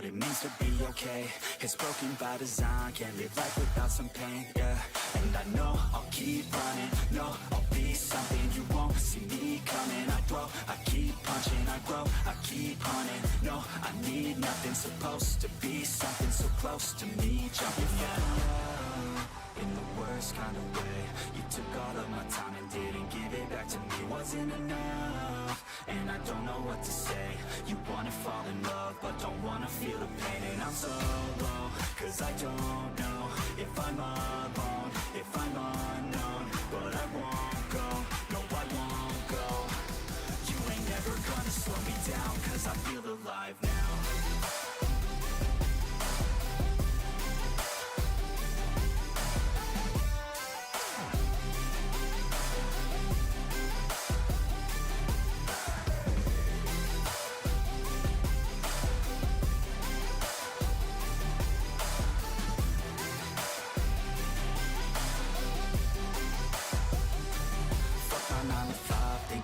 what it means to be okay. It's broken by design, can't live life without some pain, yeah. And I know I'll keep running, no, I'll be something you won't see me coming. I grow, I keep punching, I grow, I keep hunting. No, I need nothing, supposed to be something so close to me. Jumping in the worst kind of way. You took all of my time and didn't give it back to me. Wasn't enough, and I don't know what to say. You wanna fall in love, but don't wanna feel the pain. And I'm so low, cause I don't know if I'm alone, if I'm unknown. But I won't go, no I won't go. You ain't never gonna slow me down, cause I feel alive now.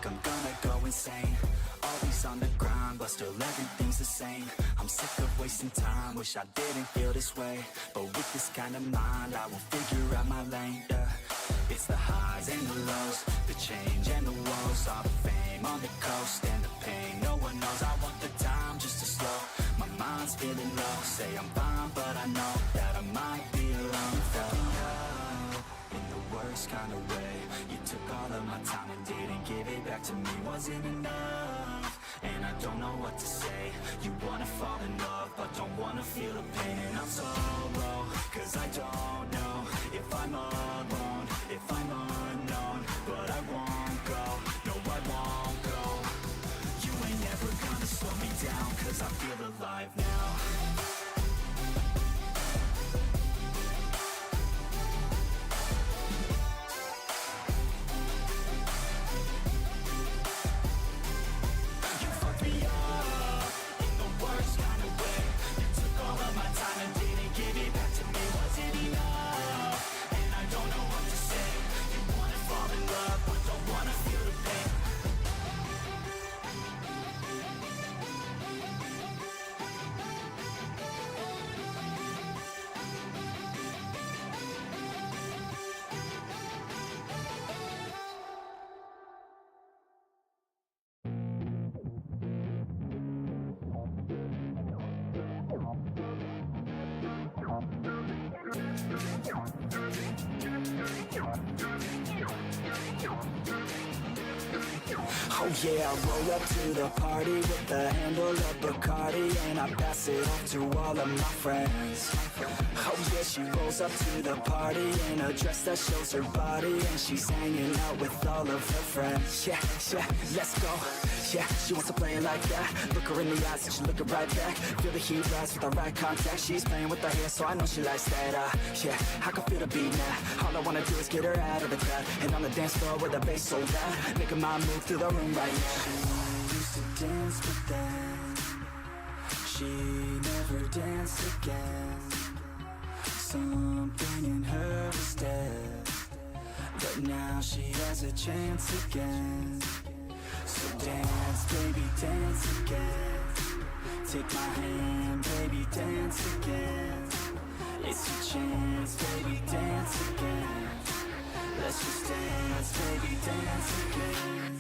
I'm gonna go insane. Always on the grind, but still everything's the same. I'm sick of wasting time, wish I didn't feel this way. But with this kind of mind, I will figure out my lane, yeah. It's the highs and the lows, the change and the woes. All the fame on the coast and the pain no one knows. I want the time just to slow, my mind's feeling low. Say I'm fine, but I know that I might be alone. In the worst kind of way. You took all of my time and didn't give it back to me. Wasn't enough, and I don't know what to say. You wanna fall in love, but don't wanna feel the pain. And I'm so low, cause I don't know if I'm alone, if I'm unknown. But I won't go, no I won't go. You ain't never gonna slow me down, cause I feel alive now. Oh yeah, I roll up to the party with the handle of Bacardi, and I pass it off to all of my friends. Oh yeah, she rolls up to the party in a dress that shows her body, and she's hanging out with all of her friends. Yeah, yeah, let's go. Yeah, she wants to play it like that. Look her in the eyes and she looking right back. Feel the heat rise with the right contact. She's playing with her hair, so I know she likes that. Yeah, I can feel the beat now. All I wanna do is get her out of the crowd, and on the dance floor with the bass so loud, making my move through the room right now. She used to dance, but then she never danced again. Something in her was dead, but now she has a chance again. So dance, baby, dance again. Take my hand, baby, dance again. It's your chance, baby, dance again. Let's just dance, baby, dance again.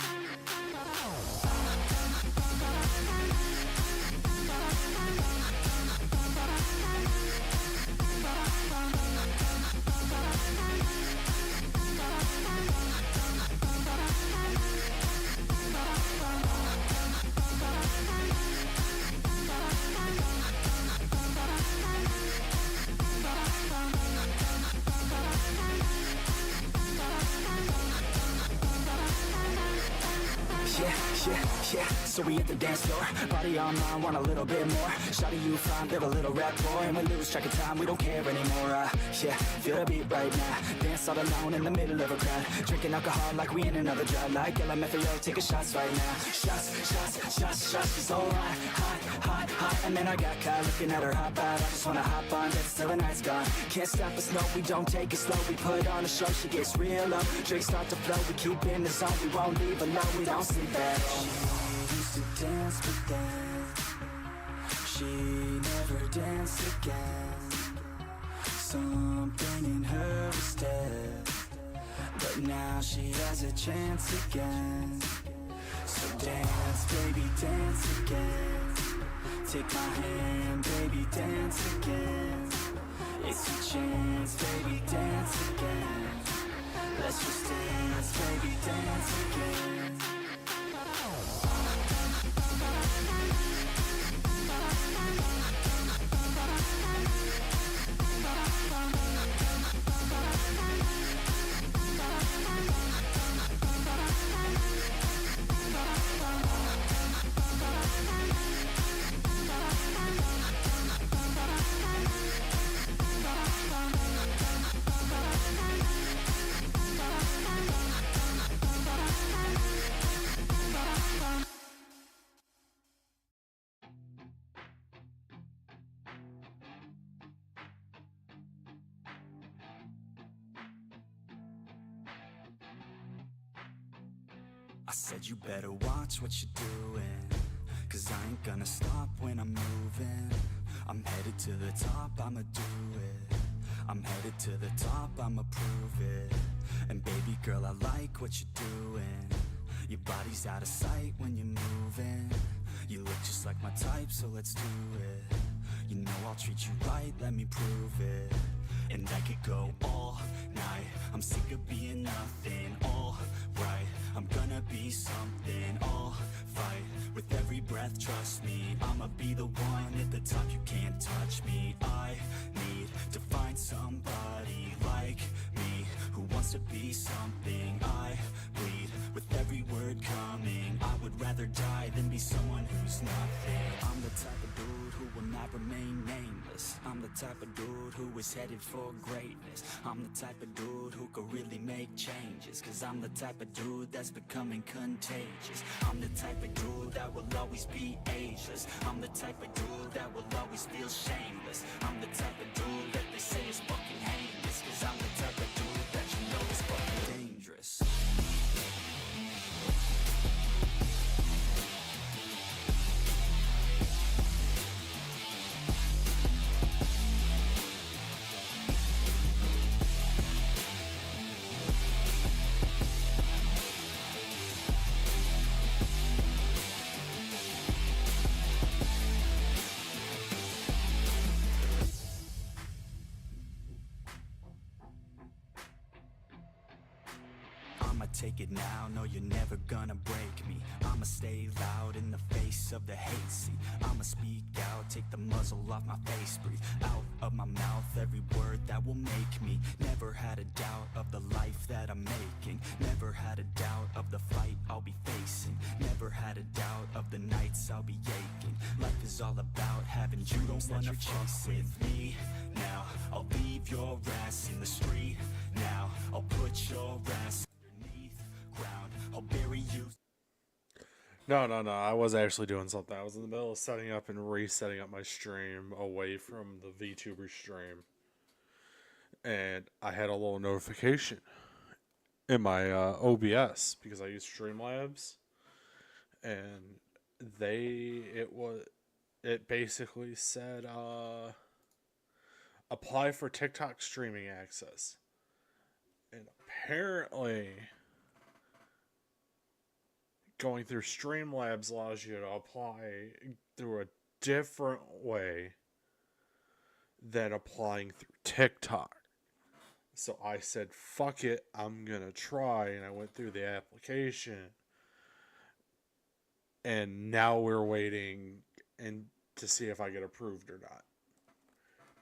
Yeah, so we hit the dance floor, body on mine, want a little bit more. Shawty, you fine, build a little rapport, and we lose track of time, we don't care anymore. Yeah, feel the beat right now, dance all alone in the middle of a crowd, drinking alcohol like we in another drought, like LMFAO, taking shots right now. Shots, shots, shots, shots, she's so hot, hot, hot, hot. And then I got caught looking at her hot bod, I just wanna hop on, dance till the night's gone. Can't stop us, no, we don't take it slow, we put on a show, she gets real low. Drinks start to flow, we keep in the zone, we won't leave alone, we don't sleep at all. She used to dance, but then she never dance again. Something in her was dead, but now she has a chance again. So dance, baby, dance again. Take my hand, baby, dance again. It's your chance, baby, dance again. Let's just dance, baby, dance again. I said you better watch what you're doing, 'cause I ain't gonna stop when I'm moving. I'm headed to the top, I'ma do it. I'm headed to the top, I'ma prove it. And baby girl, I like what you're doing. Your body's out of sight when you're moving. You look just like my type, so let's do it. You know I'll treat you right, let me prove it. And I could go all night, I'm sick of being nothing. All right, I'm gonna be something. I'll fight with every breath, trust me. I'ma be the one at the top, you can't touch me. I need to find somebody like me, who wants to be something. I bleed with every word coming. I would rather die than be someone who's nothing. I'm the type of dude who will not remain nameless. I'm the type of dude who is headed for greatness. I'm the type of dude who could really make changes, 'cause I'm the type of dude that's becoming contagious. I'm the type of dude that will always be ageless. I'm the type of dude that will always feel shameless. I'm the type of dude that they say is fucking heinous, 'cause I'm the type of dude that you know is fucking dangerous. I'ma take it now, no you're never gonna break me. I'ma stay loud in the face of the hate, see. I'ma speak out, take the muzzle off my face. Breathe out of my mouth every word that will make me. Never had a doubt of the life that I'm making. Never had a doubt of the fight I'll be facing. Never had a doubt of the nights I'll be aching. Life is all about having dreams that you're chasing. With me now, I'll leave your ass in the street now. I'll put your ass underneath ground. I'll bury you. No. I was actually doing something. I was in the middle of setting up and resetting up my stream away from the VTuber stream. And I had a little notification in my OBS because I use Streamlabs. And it basically said, apply for TikTok streaming access. And apparently, going through Streamlabs allows you to apply through a different way than applying through TikTok. So I said, fuck it, I'm gonna try, and I went through the application. And now we're waiting to see if I get approved or not.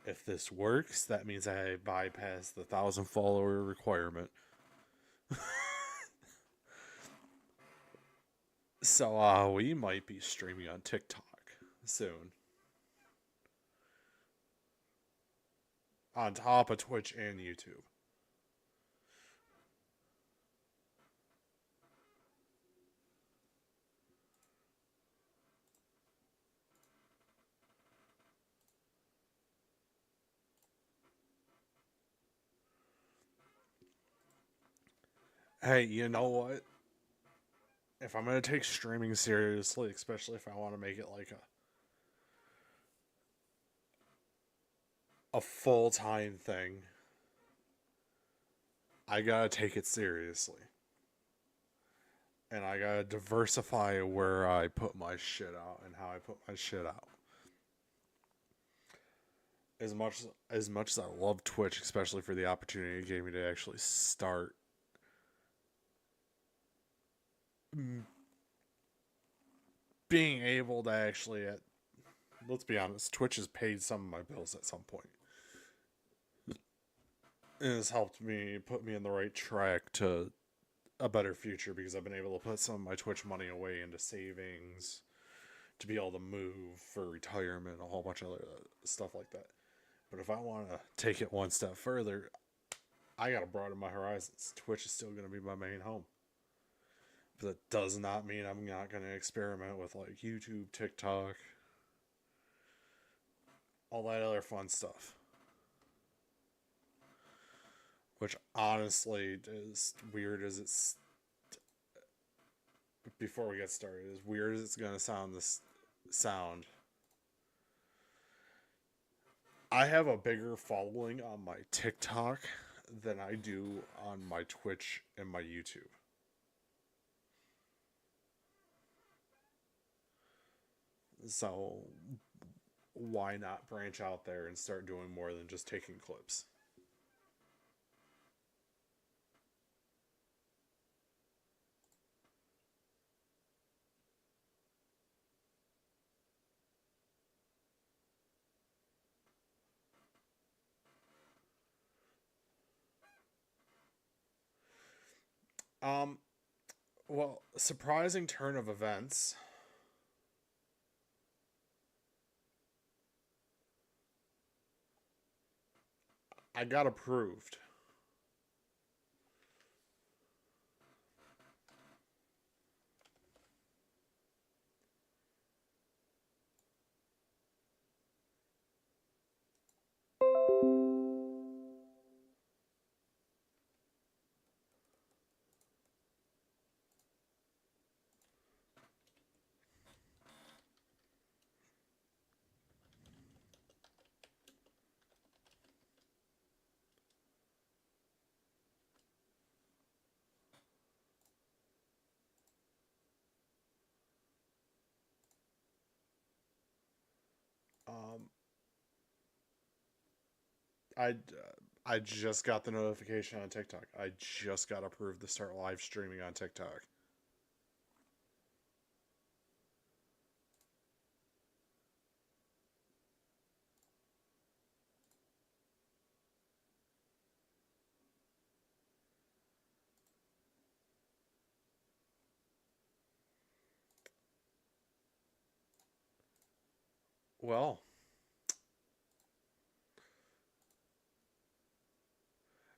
If this works, that means I bypass the 1,000 follower requirement. So we might be streaming on TikTok soon. On top of Twitch and YouTube. Hey, you know what? If I'm going to take streaming seriously, especially if I want to make it like a full-time thing, I gotta take it seriously. And I gotta diversify where I put my shit out and how I put my shit out. As much as I love Twitch, especially for the opportunity it gave me to actually start being able to actually, let's be honest, Twitch has paid some of my bills at some point. It has helped me put me in the right track to a better future because I've been able to put some of my Twitch money away into savings to be able to move for retirement, a whole bunch of other stuff like that. But if I want to take it one step further, I got to broaden my horizons. Twitch is still going to be my main home. But that does not mean I'm not going to experiment with like YouTube, TikTok, all that other fun stuff. Which honestly, as weird as it's, before we get started, as weird as it's going to sound, I have a bigger following on my TikTok than I do on my Twitch and my YouTube. So why not branch out there and start doing more than just taking clips? Well, surprising turn of events. I got approved. Um, I I just got the notification on TikTok. I just got approved to start live streaming on TikTok.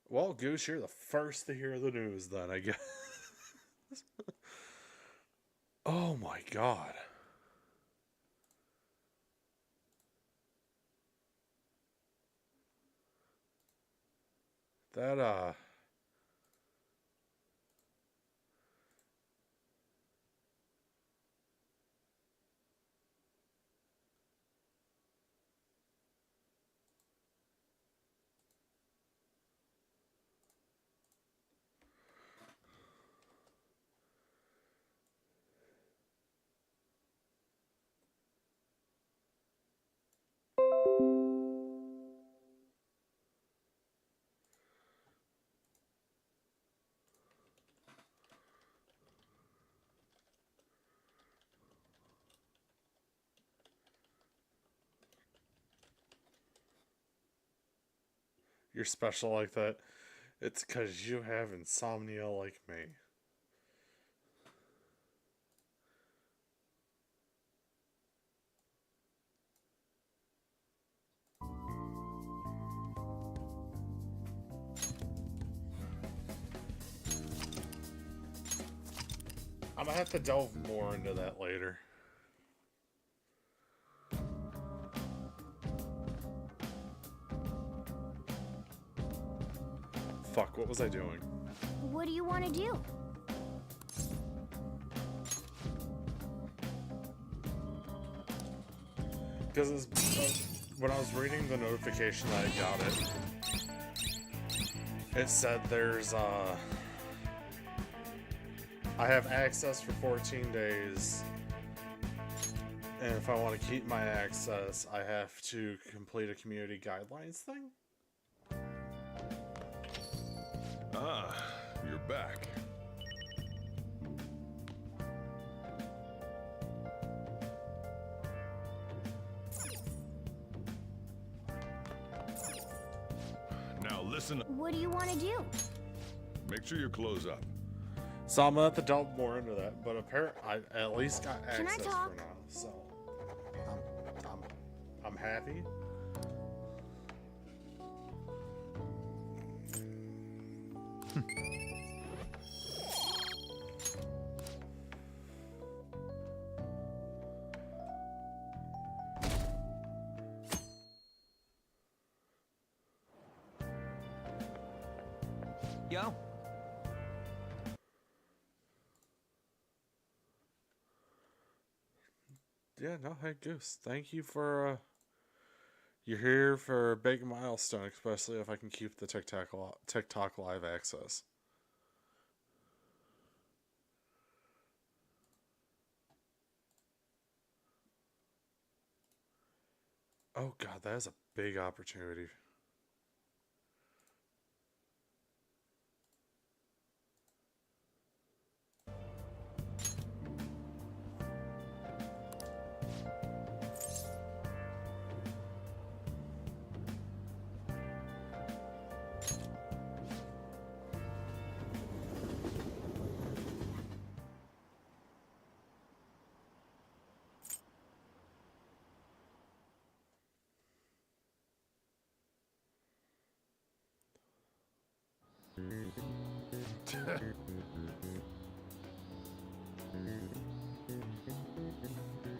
Well, Goose, you're the first to hear the news then, I guess. Oh my god. That you're special like that. It's cuz you have insomnia like me. I'm gonna have to delve more into that later. Fuck, what was I doing? What do you want to do? Because when I was reading the notification that I got it said there's I have access for 14 days, and if I want to keep my access, I have to complete a community guidelines thing. Ah, you're back. Now listen, What do you want to do? make sure you close up. So I'm gonna have to delve more into that, but apparently I at least got Can I access for talk? now, so I'm happy. Yo. Yeah, no, hey Goose, thank you for you're here for a big milestone, especially if I can keep the TikTok live access. Oh god, that is a big opportunity.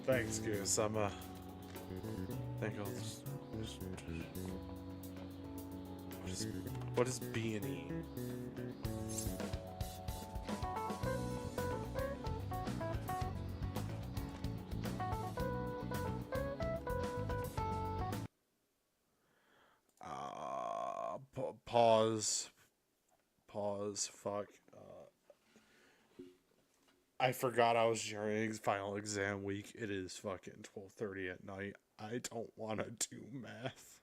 Thanks, Goose. Think I'll what is B and E? Pause. Fuck. I forgot I was during final exam week. It is fucking 12:30 at night. I don't want to do math.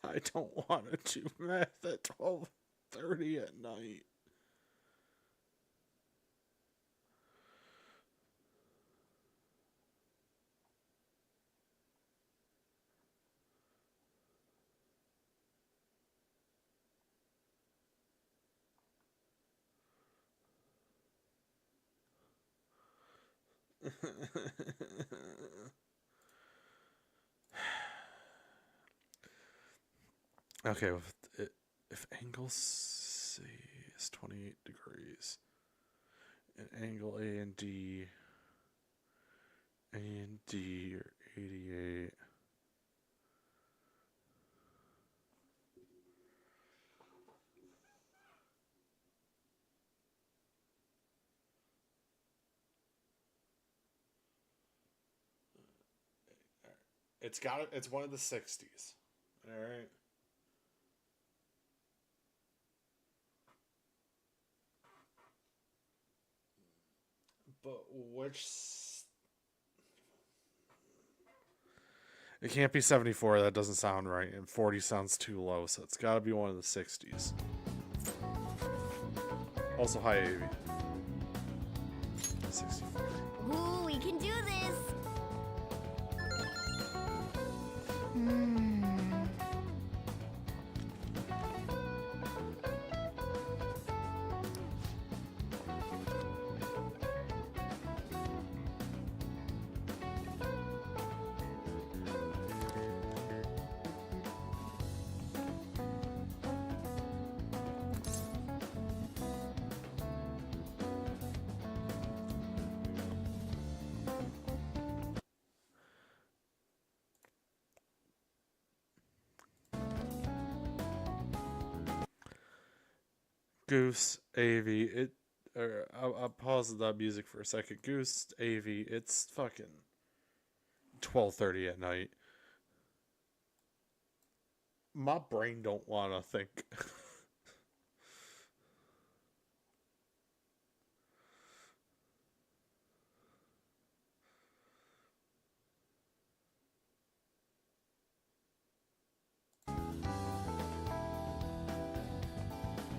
I don't want to do math at 12:30 at night. Okay, if angle C is 28 degrees, and angle A and D are 88. It's one of the 60s. All right. But it can't be 74, that doesn't sound right, and 40 sounds too low, so it's gotta be one of the 60s. Also, hi, Avy. 64. Ooh, we can do this. Goose, Avi, I'll pause that music for a second. Goose, Avi, it's fucking 12:30 at night. My brain don't want to think.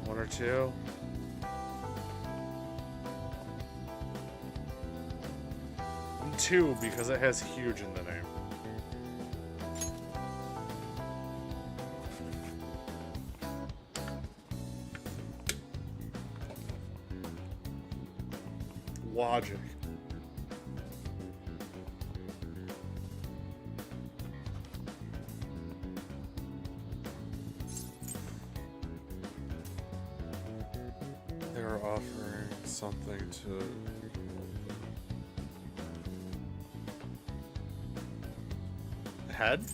One or two. Two, because it has huge in the name. Logic. They're offering something to... Head?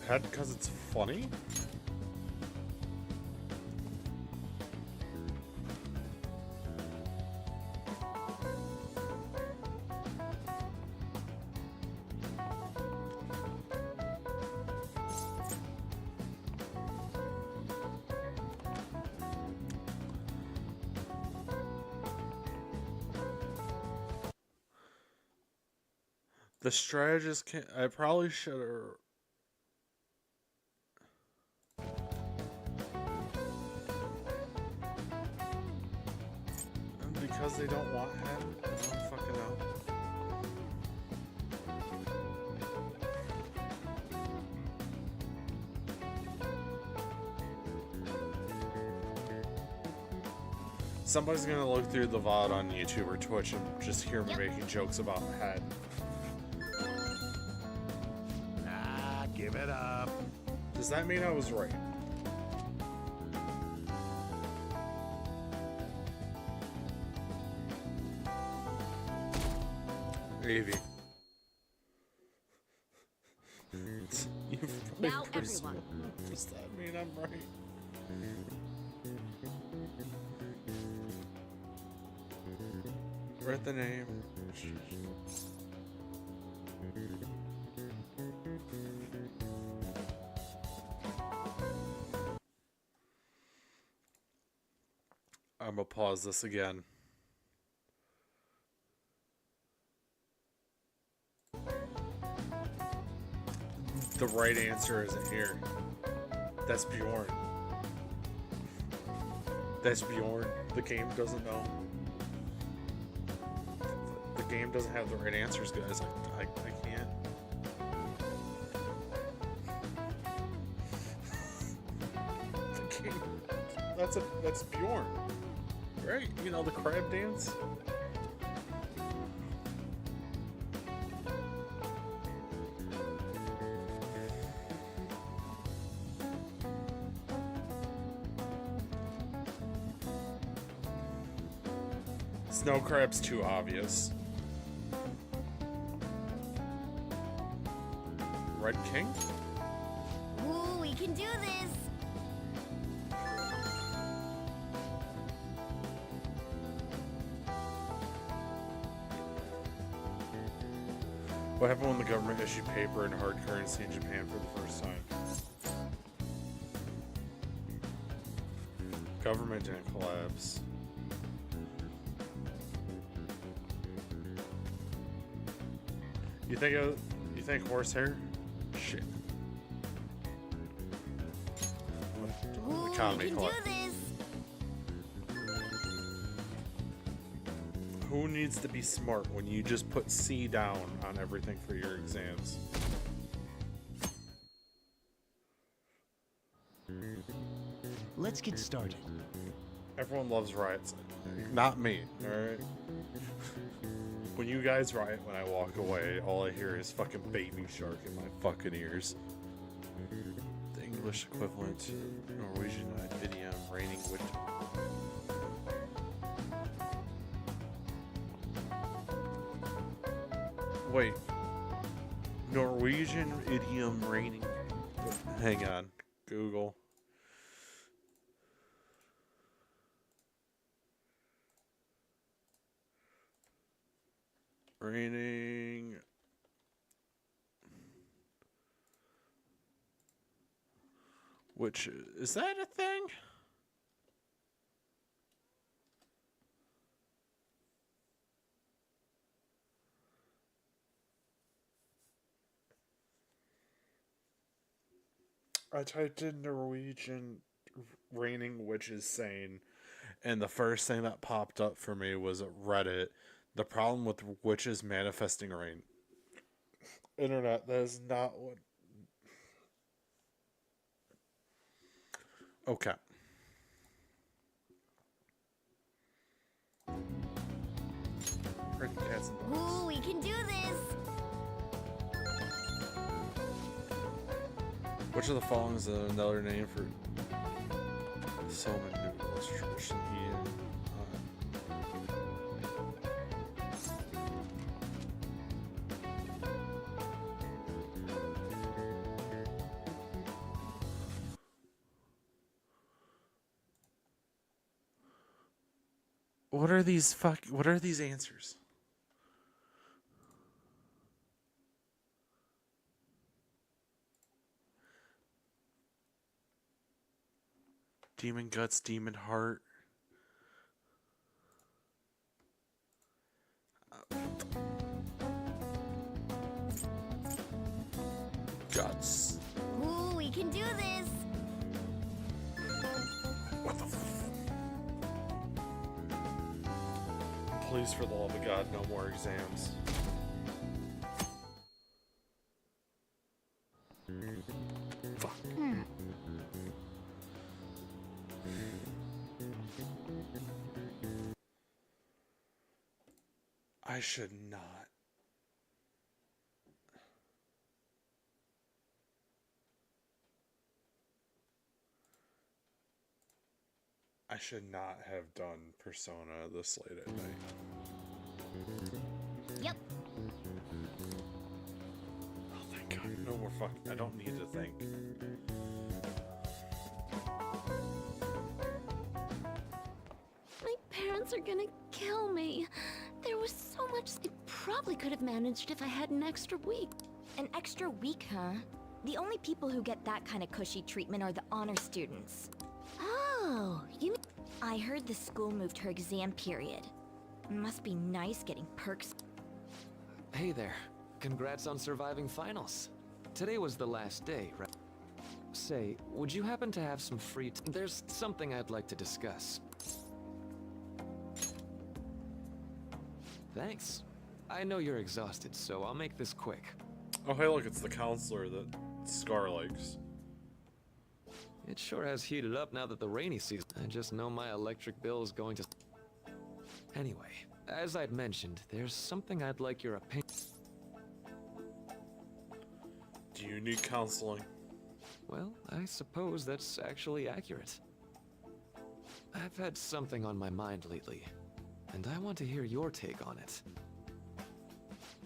Head because it's funny? The strategist can't... I probably should have... Because they don't want head? I don't fucking know. Somebody's gonna look through the VOD on YouTube or Twitch and just hear me making jokes about head. Ah, give it up. Does that mean I was right? Avi. Now everyone. Does that mean I'm right? Read the name. I'm gonna pause this again. The right answer isn't here. That's Bjorn. That's Bjorn. The game doesn't know. The game doesn't have the right answers, guys. I can't. The game. That's Bjorn. Right? You know the crab dance? Snow crab's too obvious. Red King? Ooh, we can do this. What happened when the government issued paper and hard currency in Japan for the first time? Government didn't collapse. You think horsehair? Shit. Ooh, Economy we can do collapse. this. Who needs to be smart when you just put C down on everything for your exams? Let's get started. Everyone loves riots. Not me, alright? When you guys riot when I walk away, all I hear is fucking Baby Shark in my fucking ears. The English equivalent to Norwegian idiom, raining witch. Wait. Norwegian idiom raining. Hang on. Google. Raining. Which is that a thing? I typed in Norwegian raining witches saying, and the first thing that popped up for me was Reddit. The problem with witches manifesting rain. Internet, that is not what. Okay. Freaking cats and dogs. Ooh, we can do this. Which of the following is another name for Solomon noodles? Tradition eaten. What are these answers? Demon guts, demon heart. Guts. Ooh, we can do this. What the Please, for the love of God, no more exams. Fuck. I should not. I should not have done Persona this late at night. Yep. Oh, thank God. No more fuck. I don't need to think. My parents are gonna kill me. There was so much I probably could have managed if I had an extra week. An extra week, huh? The only people who get that kind of cushy treatment are the honor students. Oh, you mean... I heard the school moved her exam period. Must be nice getting perks. Hey there. Congrats on surviving finals. Today was the last day, right? Say, would you happen to have some free There's something I'd like to discuss. Thanks. I know you're exhausted, so I'll make this quick. Oh, hey, look, it's the counselor that Scar likes. It sure has heated up now that the rainy season. I just know my electric bill is going to... Anyway, as I'd mentioned, there's something I'd like your opinion... Do you need counseling? Well, I suppose that's actually accurate. I've had something on my mind lately, and I want to hear your take on it.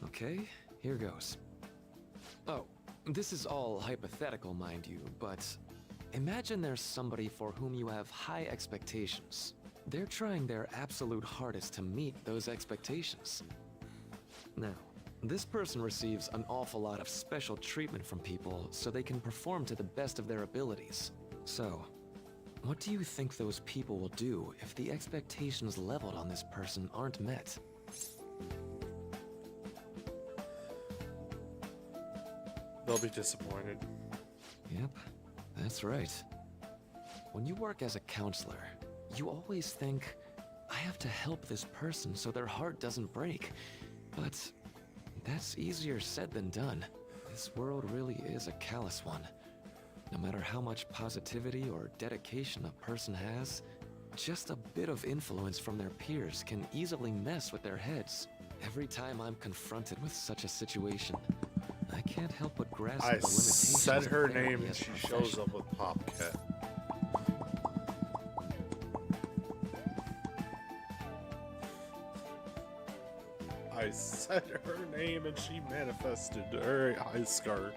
Okay, here goes. Oh, this is all hypothetical, mind you, but imagine there's somebody for whom you have high expectations. They're trying their absolute hardest to meet those expectations. Now, this person receives an awful lot of special treatment from people so they can perform to the best of their abilities. So, what do you think those people will do if the expectations leveled on this person aren't met? They'll be disappointed. Yep, that's right. When you work as a counselor, you always think, I have to help this person so their heart doesn't break. But that's easier said than done. This world really is a callous one. No matter how much positivity or dedication a person has, just a bit of influence from their peers can easily mess with their heads. Every time I'm confronted with such a situation, I can't help but grasp I the limitations said of her therapy name and as a she shows profession. up with Popcat. I said her name and she manifested her eye scar.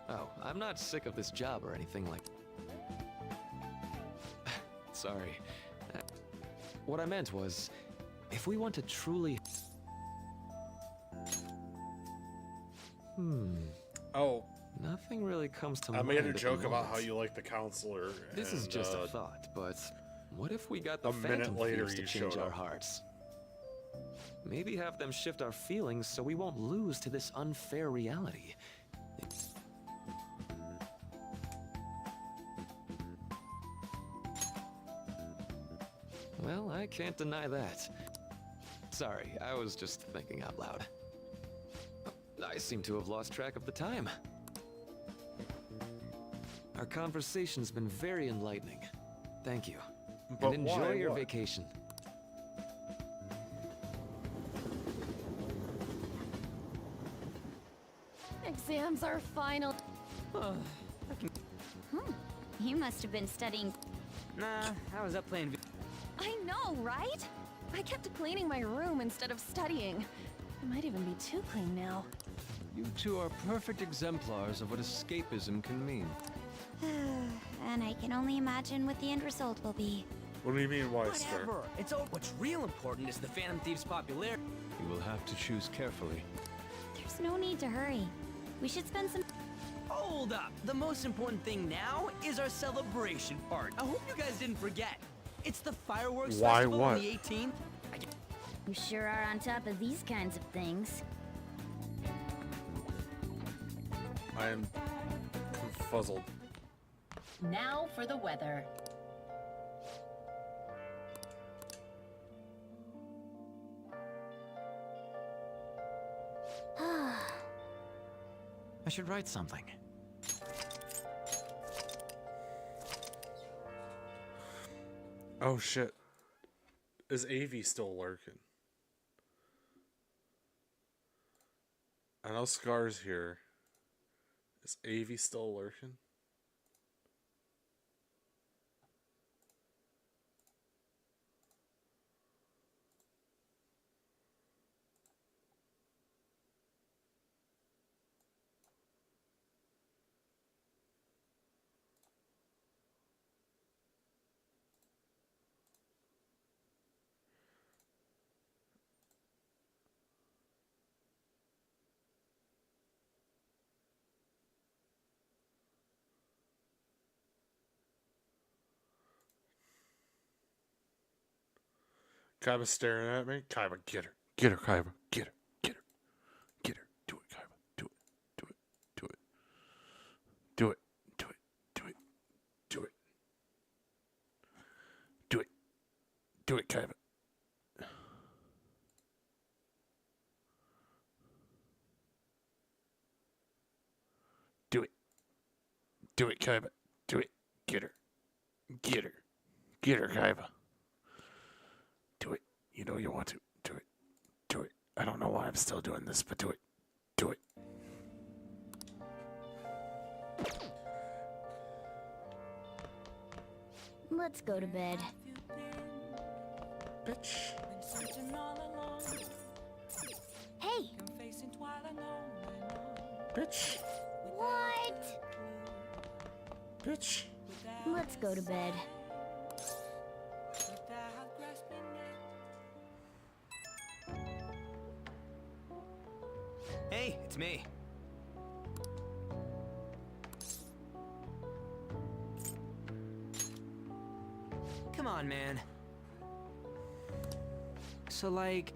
Oh, I'm not sick of this job or anything like... Sorry. What I meant was, if we want to truly... Oh, Nothing really comes to I mind. made at a the joke about how moment. you like the counselor. This is and, just a thought, but what if we got the a minute Phantom later Thieves to you change showed our up. hearts? Maybe have them shift our feelings so we won't lose to this unfair reality. Well, I can't deny that. Sorry, I was just thinking out loud. I seem to have lost track of the time. Our conversation's been very enlightening. Thank you. But And enjoy why? your What? vacation. Exams are final. You must have been studying. Nah, I was up playing. I know, right? I kept cleaning my room instead of studying. It might even be too clean now. You two are perfect exemplars of what escapism can mean. And I can only imagine what the end result will be. What do you mean, Weister? Whatever. It's all. What's real important is the Phantom Thieves' popularity. You will have to choose carefully. There's no need to hurry. We should spend some... Hold up. The most important thing now is our celebration part. I hope you guys didn't forget. It's the fireworks Why festival what? on the 18th. You sure are on top of these kinds of things. I am confuzzled. Now for the weather. I should write something. Oh shit. Is Avi still lurking? I know Scar's here. Is Avi still lurking? Kaiba's staring at me. Kaiba, get her. Get her, Kaiba. Get her. Get her. Get her. Do it, Kaiba. Do it. Do it. Do it. Do it. Do it. Do it. Do it. Do it. Do it, Kaiba. Do it. Do it, Kaiba. Do it. Get her. Get her. Get her, Kaiba. Do it. You know you want to. Do it. Do it. I don't know why I'm still doing this, but do it. Do it. Let's go to bed. Bitch. Hey! Bitch. What? Bitch. Let's go to bed. Hey, it's me. Come on, man. So, like,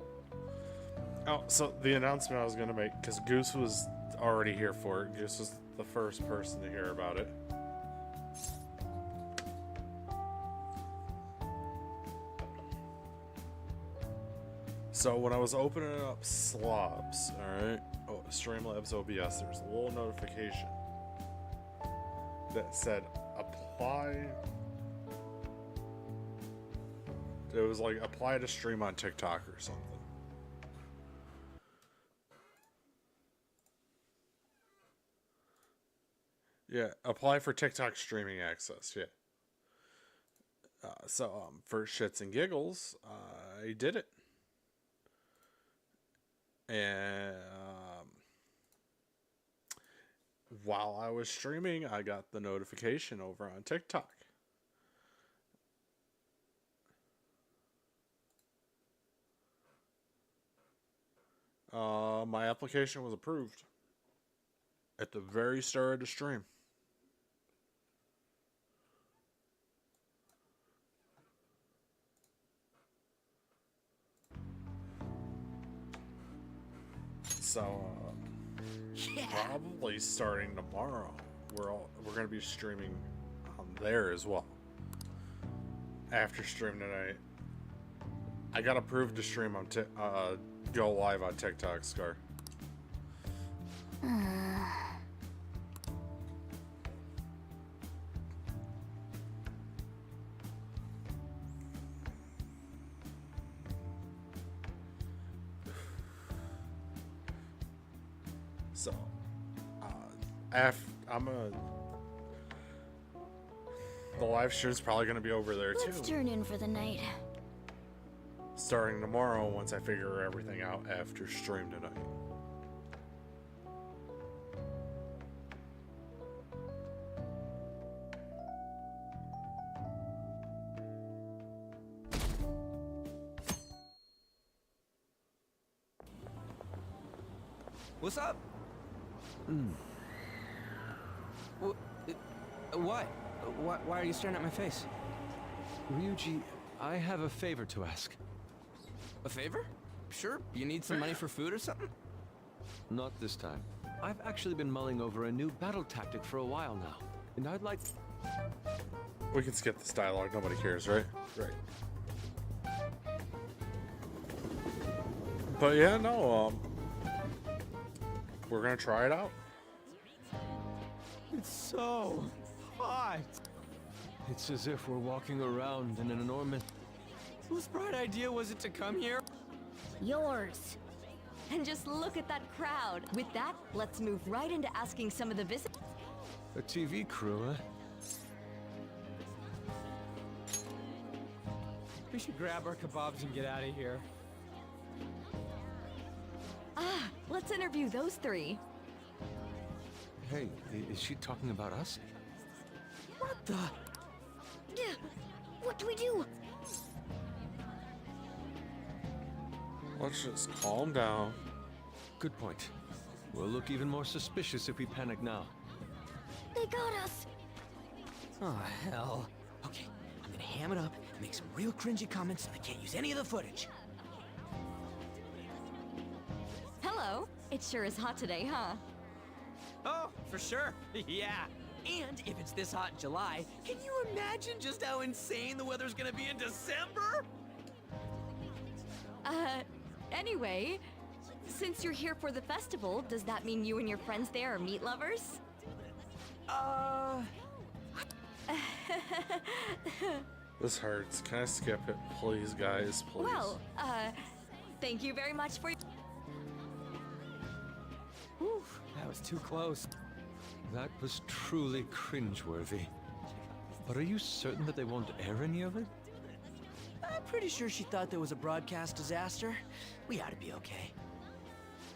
Oh, so the announcement I was going to make, because Goose was already here for it. Goose was the first person to hear about it. So when I was opening up Slobs, alright, Streamlabs OBS, there's a little notification that said apply. It was like apply to stream on TikTok or something. Yeah, apply for TikTok streaming access. Yeah. So for shits and giggles, I did it, and while I was streaming, I got the notification over on TikTok. My application was approved at the very start of the stream. So, probably starting tomorrow, we're gonna be streaming on there as well. After stream tonight, I got approved to stream on go live on TikTok, Scar. So, the live stream's probably gonna be over there Let's too. turn in for the night. Starting tomorrow, once I figure everything out after stream tonight. What's up? What? Why are you staring at my face? Ryuji, I have a favor to ask. A favor? Sure. You need some money for food or something? Not this time. I've actually been mulling over a new battle tactic for a while now, and I'd like... We can skip this dialogue, nobody cares, right? Right. But yeah, no, we're gonna try it out. It's so hot. It's as if we're walking around in an enormous... Whose bright idea was it to come here? Yours. And just look at that crowd. With that, let's move right into asking some of the visitors. A TV crew, huh? We should grab our kebabs and get out of here. Let's interview those three. Hey, is she talking about us? What the? What do we do? Let's just calm down. Good point. We'll look even more suspicious if we panic now. They got us. Oh, hell. Okay, I'm gonna ham it up and make some real cringy comments so they can't use any of the footage. Hello. It sure is hot today, huh? Oh, for sure. Yeah. And if it's this hot in July, can you imagine just how insane the weather's gonna be in December? Anyway, since you're here for the festival, does that mean you and your friends there are meat lovers? This hurts. Can I skip it, please, guys? Please. Well, thank you very much for... Whew, that was too close. That was truly cringeworthy. But are you certain that they won't air any of it? I'm pretty sure she thought there was a broadcast disaster. We ought to be okay.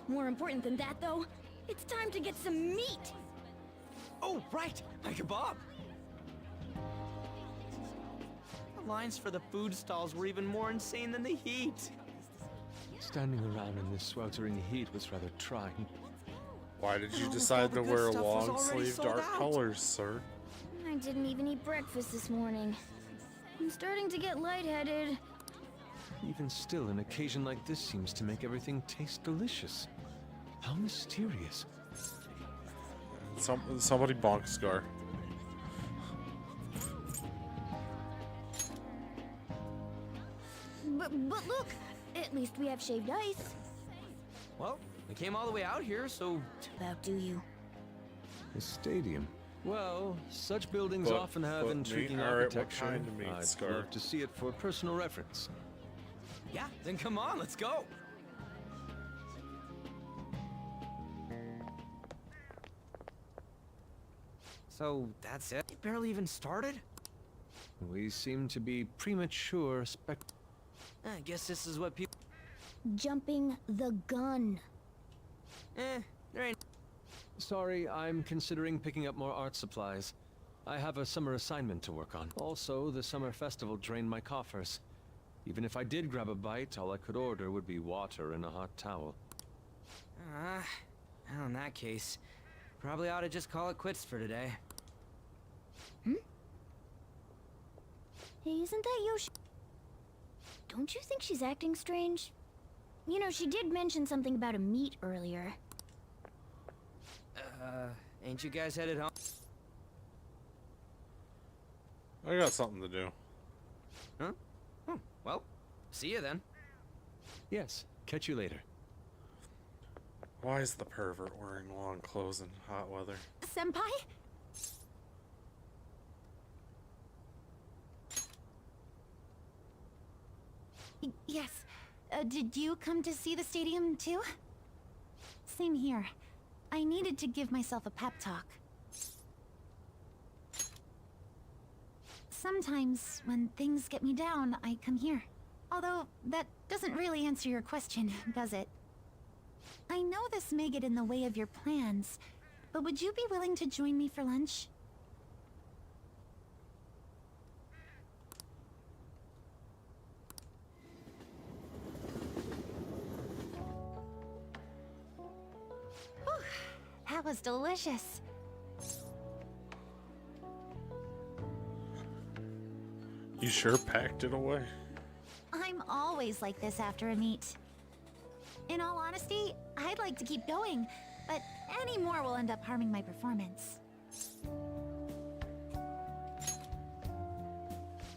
More important than that, though, it's time to get some meat. Oh, right! My kebab! The lines for the food stalls were even more insane than the heat. Standing around in this sweltering heat was rather trying. Why did you Oh, decide all the to good wear stuff was long already sleeve sold dark out. colors, sir? I didn't even eat breakfast this morning. I'm starting to get lightheaded. Even still, an occasion like this seems to make everything taste delicious. How mysterious. Somebody bonk Scar. But look, at least we have shaved ice. Well, we came all the way out here, so... About do you? A stadium. Well, such buildings But- often have but intriguing meat? All right, what architecture. kind of meat, I'd Scar? love to see it for personal reference. Yeah, then come on, let's go! So, that's it? It barely even started? We seem to be premature I guess this is what people... Jumping the gun. There ain't... Sorry, I'm considering picking up more art supplies. I have a summer assignment to work on. Also, the summer festival drained my coffers. Even if I did grab a bite, all I could order would be water and a hot towel. Well, in that case, probably ought to just call it quits for today. Hey, isn't that Yoshi? Don't you think she's acting strange? You know, she did mention something about a meet earlier. Ain't you guys headed home? I got something to do. Huh? Oh, well, see you then. Yes, catch you later. Why is the pervert wearing long clothes in hot weather? Senpai? Yes. Did you come to see the stadium too? Same here. I needed to give myself a pep talk. Sometimes, when things get me down, I come here. Although, that doesn't really answer your question, does it? I know this may get in the way of your plans, but would you be willing to join me for lunch? Whew, that was delicious. You sure packed it away? I'm always like this after a meet. In all honesty, I'd like to keep going, but any more will end up harming my performance.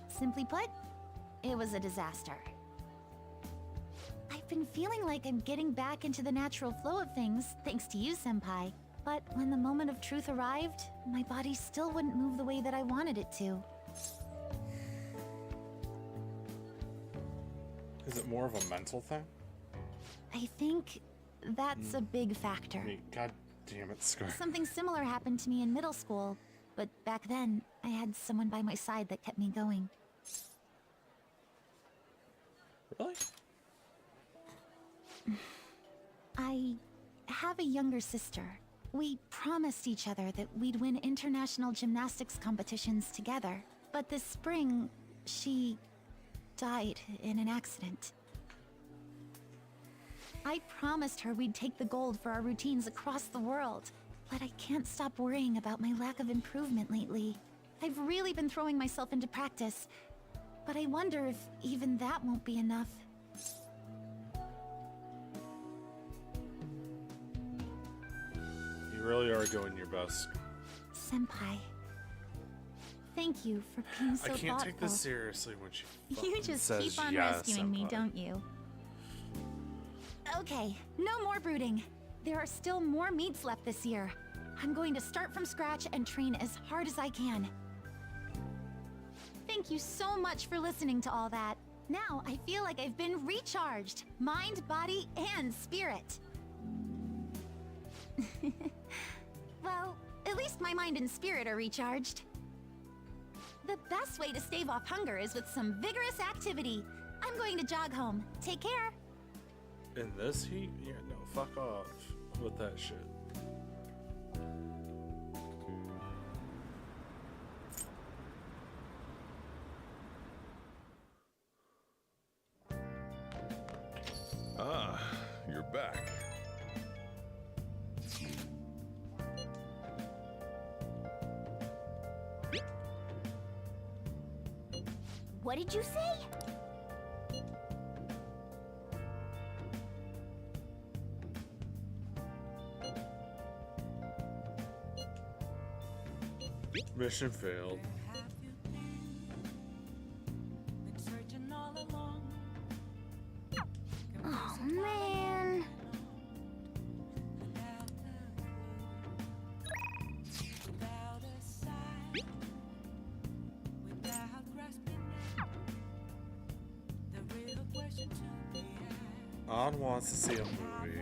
Simply put, it was a disaster. I've been feeling like I'm getting back into the natural flow of things, thanks to you, Senpai. But when the moment of truth arrived, my body still wouldn't move the way that I wanted it to. Is it more of a mental thing? I think that's a big factor. I mean, God damn it, Scar. Something similar happened to me in middle school, but back then, I had someone by my side that kept me going. Really? I have a younger sister. We promised each other that we'd win international gymnastics competitions together. But this spring, she died in an accident. I promised her we'd take the gold for our routines across the world, but I can't stop worrying about my lack of improvement lately. I've really been throwing myself into practice, but I wonder if even that won't be enough. You really are doing your best. Senpai, thank you for being so I can't thoughtful. take this seriously when she You fucking just says keep on yes, rescuing me, senpai. don't you? Okay, no more brooding. There are still more meets left this year. I'm going to start from scratch and train as hard as I can. Thank you so much for listening to all that. Now I feel like I've been recharged. Mind, body, and spirit. Well, at least my mind and spirit are recharged. The best way to stave off hunger is with some vigorous activity. I'm going to jog home. Take care. In this heat? Yeah, no, fuck off with that shit. Ah, you're back. What did you say? Mission failed. Oh, man. On wants to see a movie.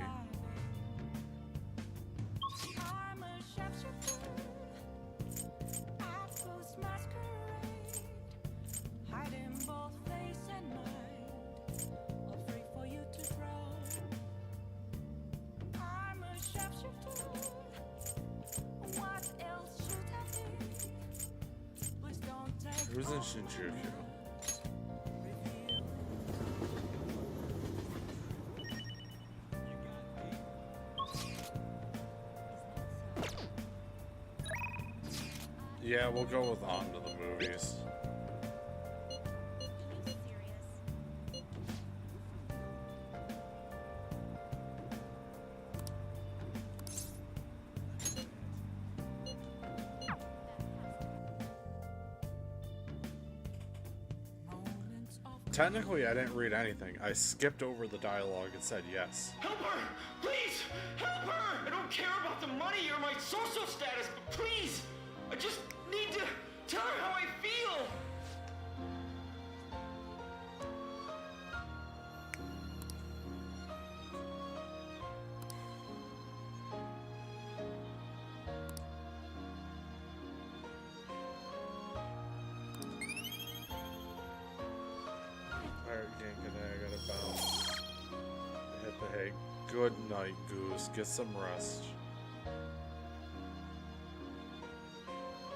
Who's in Shinjuku? Yeah, we'll go with on to the movies. Technically, I didn't read anything. I skipped over the dialogue and said yes. Help her! Please! Help her! I don't care about the money or my social status, but please! I just need to tell her how I feel! Alright, I gotta bounce. Hit the hay. Good night, Goose. Get some rest.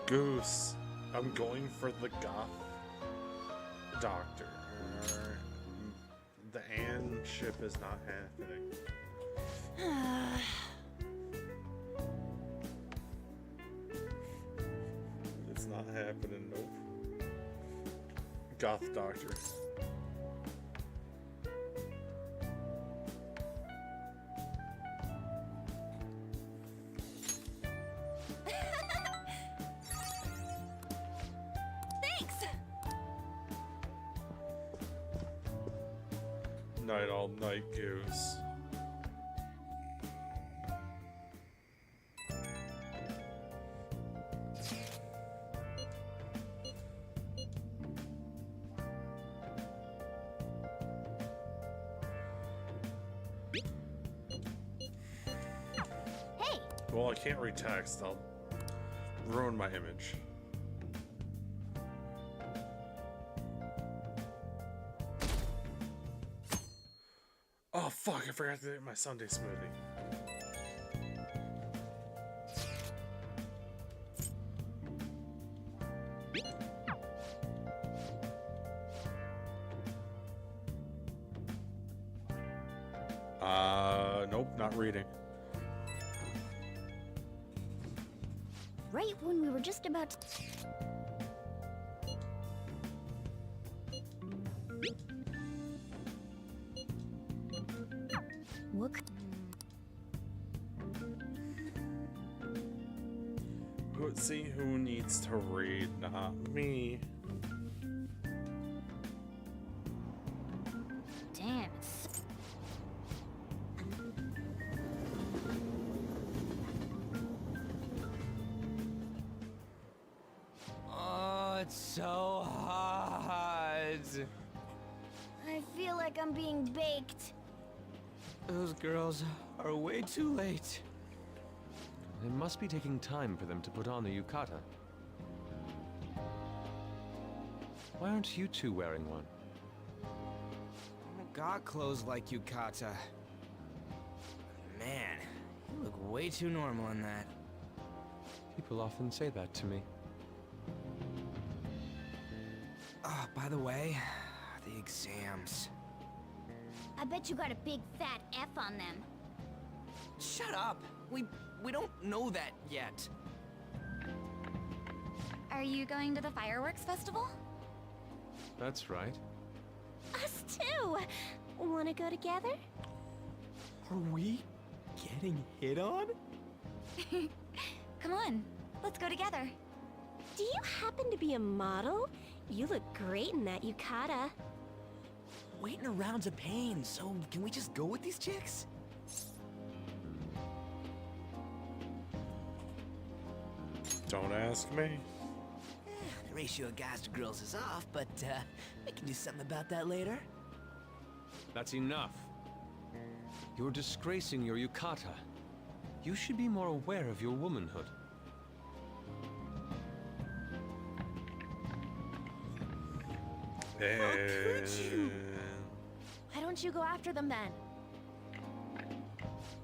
Goose, I'm going for the goth doctor. The Anne ship is not happening. It's not happening, nope. Goth doctor. Night all night, Goose. Hey! Well, I can't read text. I'll ruin my image. Oh fuck, I forgot to get my Sunday smoothie. Nope, not reading. Right when we were just about to... What? Let's see who needs to read, not me. Damn, it's... Oh, it's so hot. I feel like I'm being baked. Those girls are way too late. It must be taking time for them to put on the yukata. Why aren't you two wearing one? I got clothes like yukata. Man, you look way too normal in that. People often say that to me. Oh, by the way, the exams. I bet you got a big fat F on them. Shut up! We don't know that yet. Are you going to the fireworks festival? That's right. Us too! Wanna go together? Are we getting hit on? Come on, let's go together. Do you happen to be a model? You look great in that yukata. Waiting around's a pain, so can we just go with these chicks? Don't ask me. The ratio of guys to girls is off, but we can do something about that later. That's enough. You're disgracing your yukata. You should be more aware of your womanhood. Why don't you go after them then?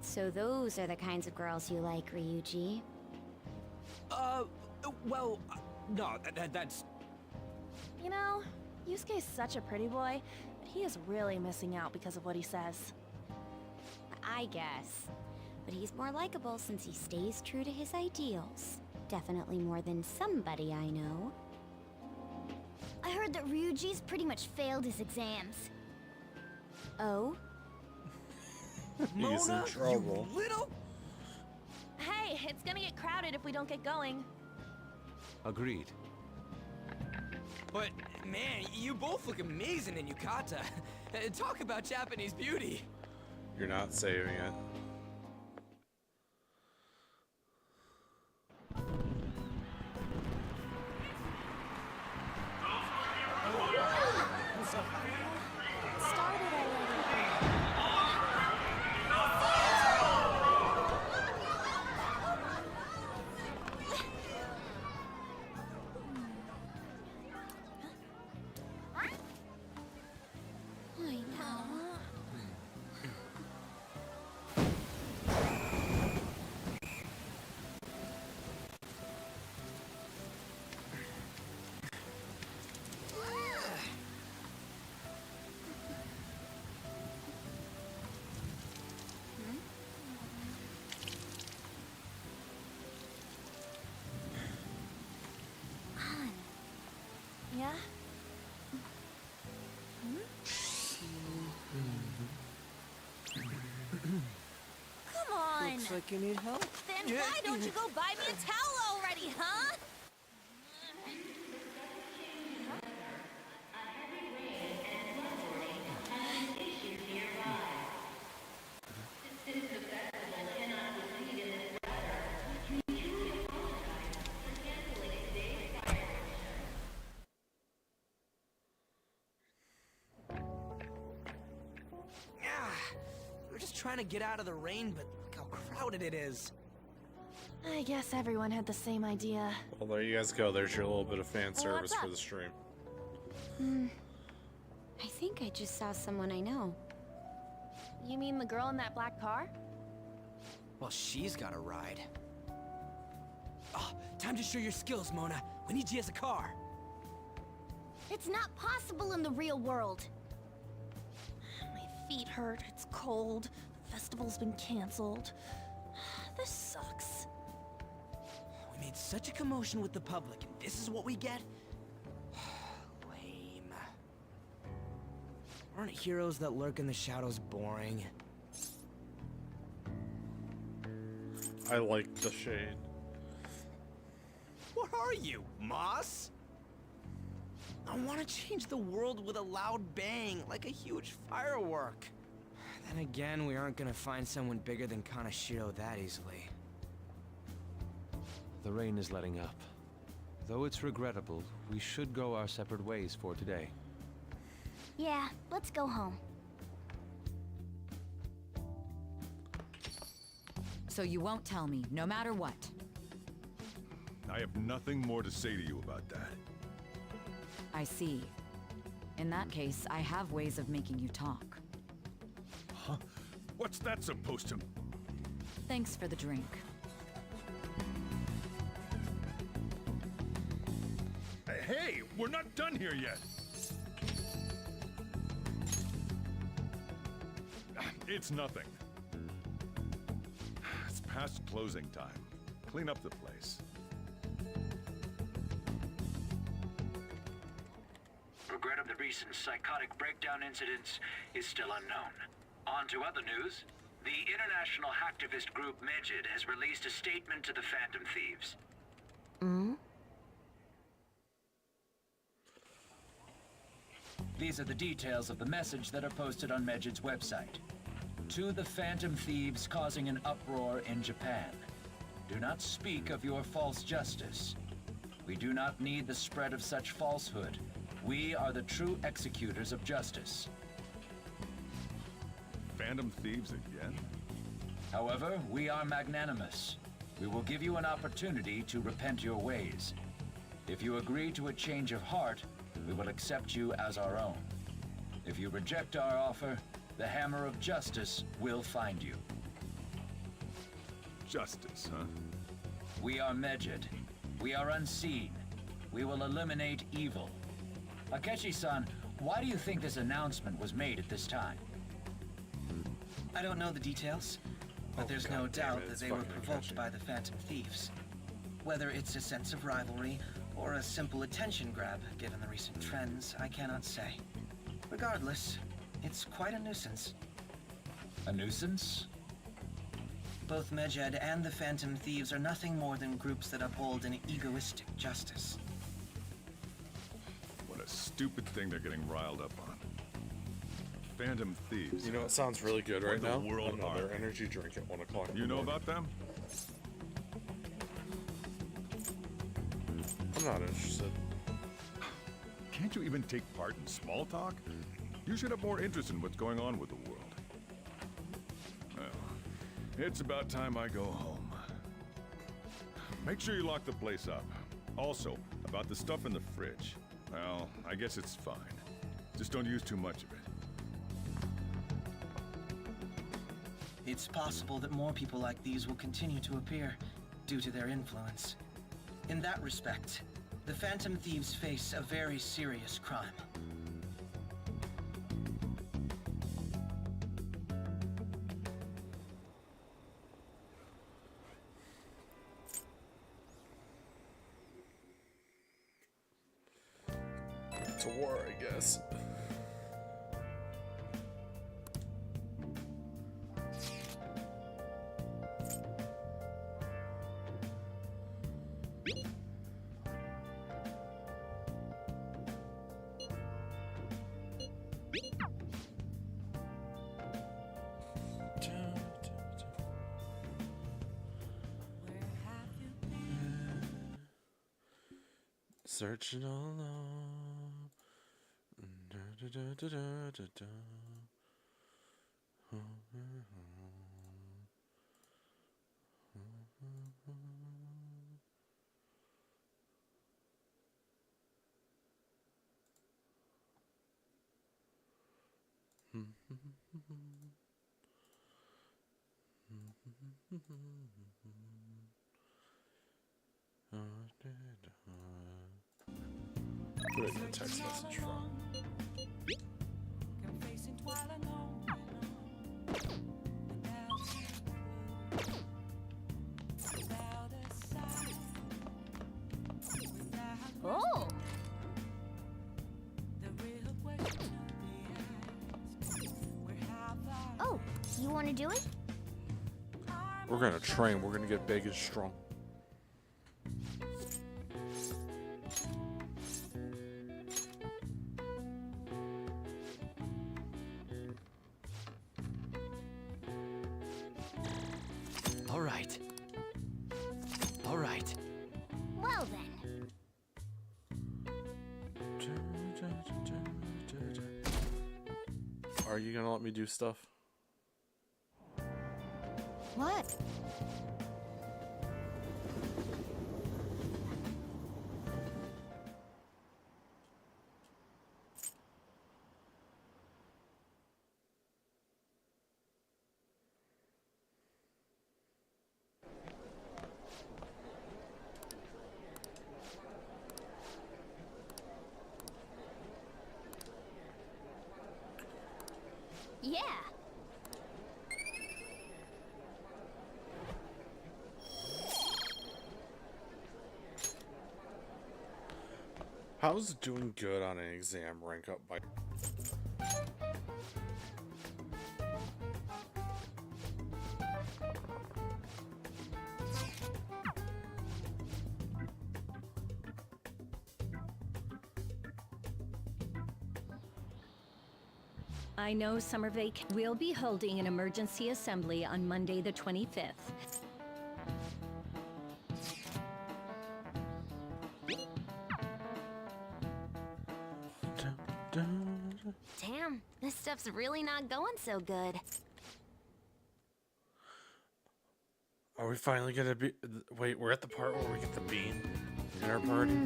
So those are the kinds of girls you like, Ryuji? Well, no, that's... You know, Yusuke's such a pretty boy, but he is really missing out because of what he says. I guess. But he's more likable since he stays true to his ideals. Definitely more than somebody I know. I heard that Ryuji's pretty much failed his exams. Oh? He's in trouble. You little... Hey, it's gonna get crowded if we don't get going. Agreed. But, man, you both look amazing in yukata. Talk about Japanese beauty. You're not saving it. Yeah? Come on! Looks like you need help. Then why don't you go buy me a towel already, huh? We're just trying to get out of the rain, but look how crowded it is. I guess everyone had the same idea. Well, there you guys go. There's your little bit of fan what's service for up? the stream. I think I just saw someone I know. You mean the girl in that black car? Well, she's got a ride. Oh, time to show your skills, Mona. We need you as a car. It's not possible in the real world. My feet hurt, it's cold, the festival's been canceled. This sucks. We made such a commotion with the public, and this is what we get? Lame. Aren't heroes that lurk in the shadows boring? I like the shade. What are you, Moss? I want to change the world with a loud bang, like a huge firework. Then again, we aren't gonna find someone bigger than Kanashiro that easily. The rain is letting up. Though it's regrettable, we should go our separate ways for today. Yeah, let's go home. So you won't tell me, no matter what. I have nothing more to say to you about that. I see. In that case, I have ways of making you talk. Huh? What's that supposed to... Thanks for the drink. Hey, we're not done here yet. It's nothing. It's past closing time. Clean up the place. Regret of the recent psychotic breakdown incidents is still unknown. On to other news. The international hacktivist group Megid has released a statement to the Phantom Thieves. These are the details of the message that are posted on Megid's website. To the Phantom Thieves causing an uproar in Japan. Do not speak of your false justice. We do not need the spread of such falsehood. We are the true executors of justice. Phantom Thieves again? However, we are magnanimous. We will give you an opportunity to repent your ways. If you agree to a change of heart, we will accept you as our own. If you reject our offer, the hammer of justice will find you. Justice, huh? We are Megid. We are unseen. We will eliminate evil. Akechi-san, why do you think this announcement was made at this time? I don't know the details, but there's no doubt that they were provoked by the Phantom Thieves. Whether it's a sense of rivalry or a simple attention grab, given the recent trends, I cannot say. Regardless, it's quite a nuisance. A nuisance? Both Medjed and the Phantom Thieves are nothing more than groups that uphold an egoistic justice. What a stupid thing they're getting riled up on. Phantom Thieves. You know, it sounds really good right the now. world Another are. energy drink at 1 o'clock. in the You know morning. about them? I'm not interested. Can't you even take part in small talk? You should have more interest in what's going on with the world. Well, it's about time I go home. Make sure you lock the place up. Also, about the stuff in the fridge. Well, I guess it's fine. Just don't use too much of it. It's possible that more people like these will continue to appear due to their influence. In that respect, the Phantom Thieves face a very serious crime. To war, I guess. Searching all along. Who did I get a text message from? Oh! Oh, you want to do it? We're gonna train. We're gonna get big and strong. All right. All right. Well then. Are you gonna let me do stuff? What? Yeah. How's doing good on an exam rank up by? I know Summer Vac will be holding an emergency assembly on Monday the 25th. Damn, this stuff's really not going so good. Are we finally gonna be? Wait, we're at the part where we get the bean in our party.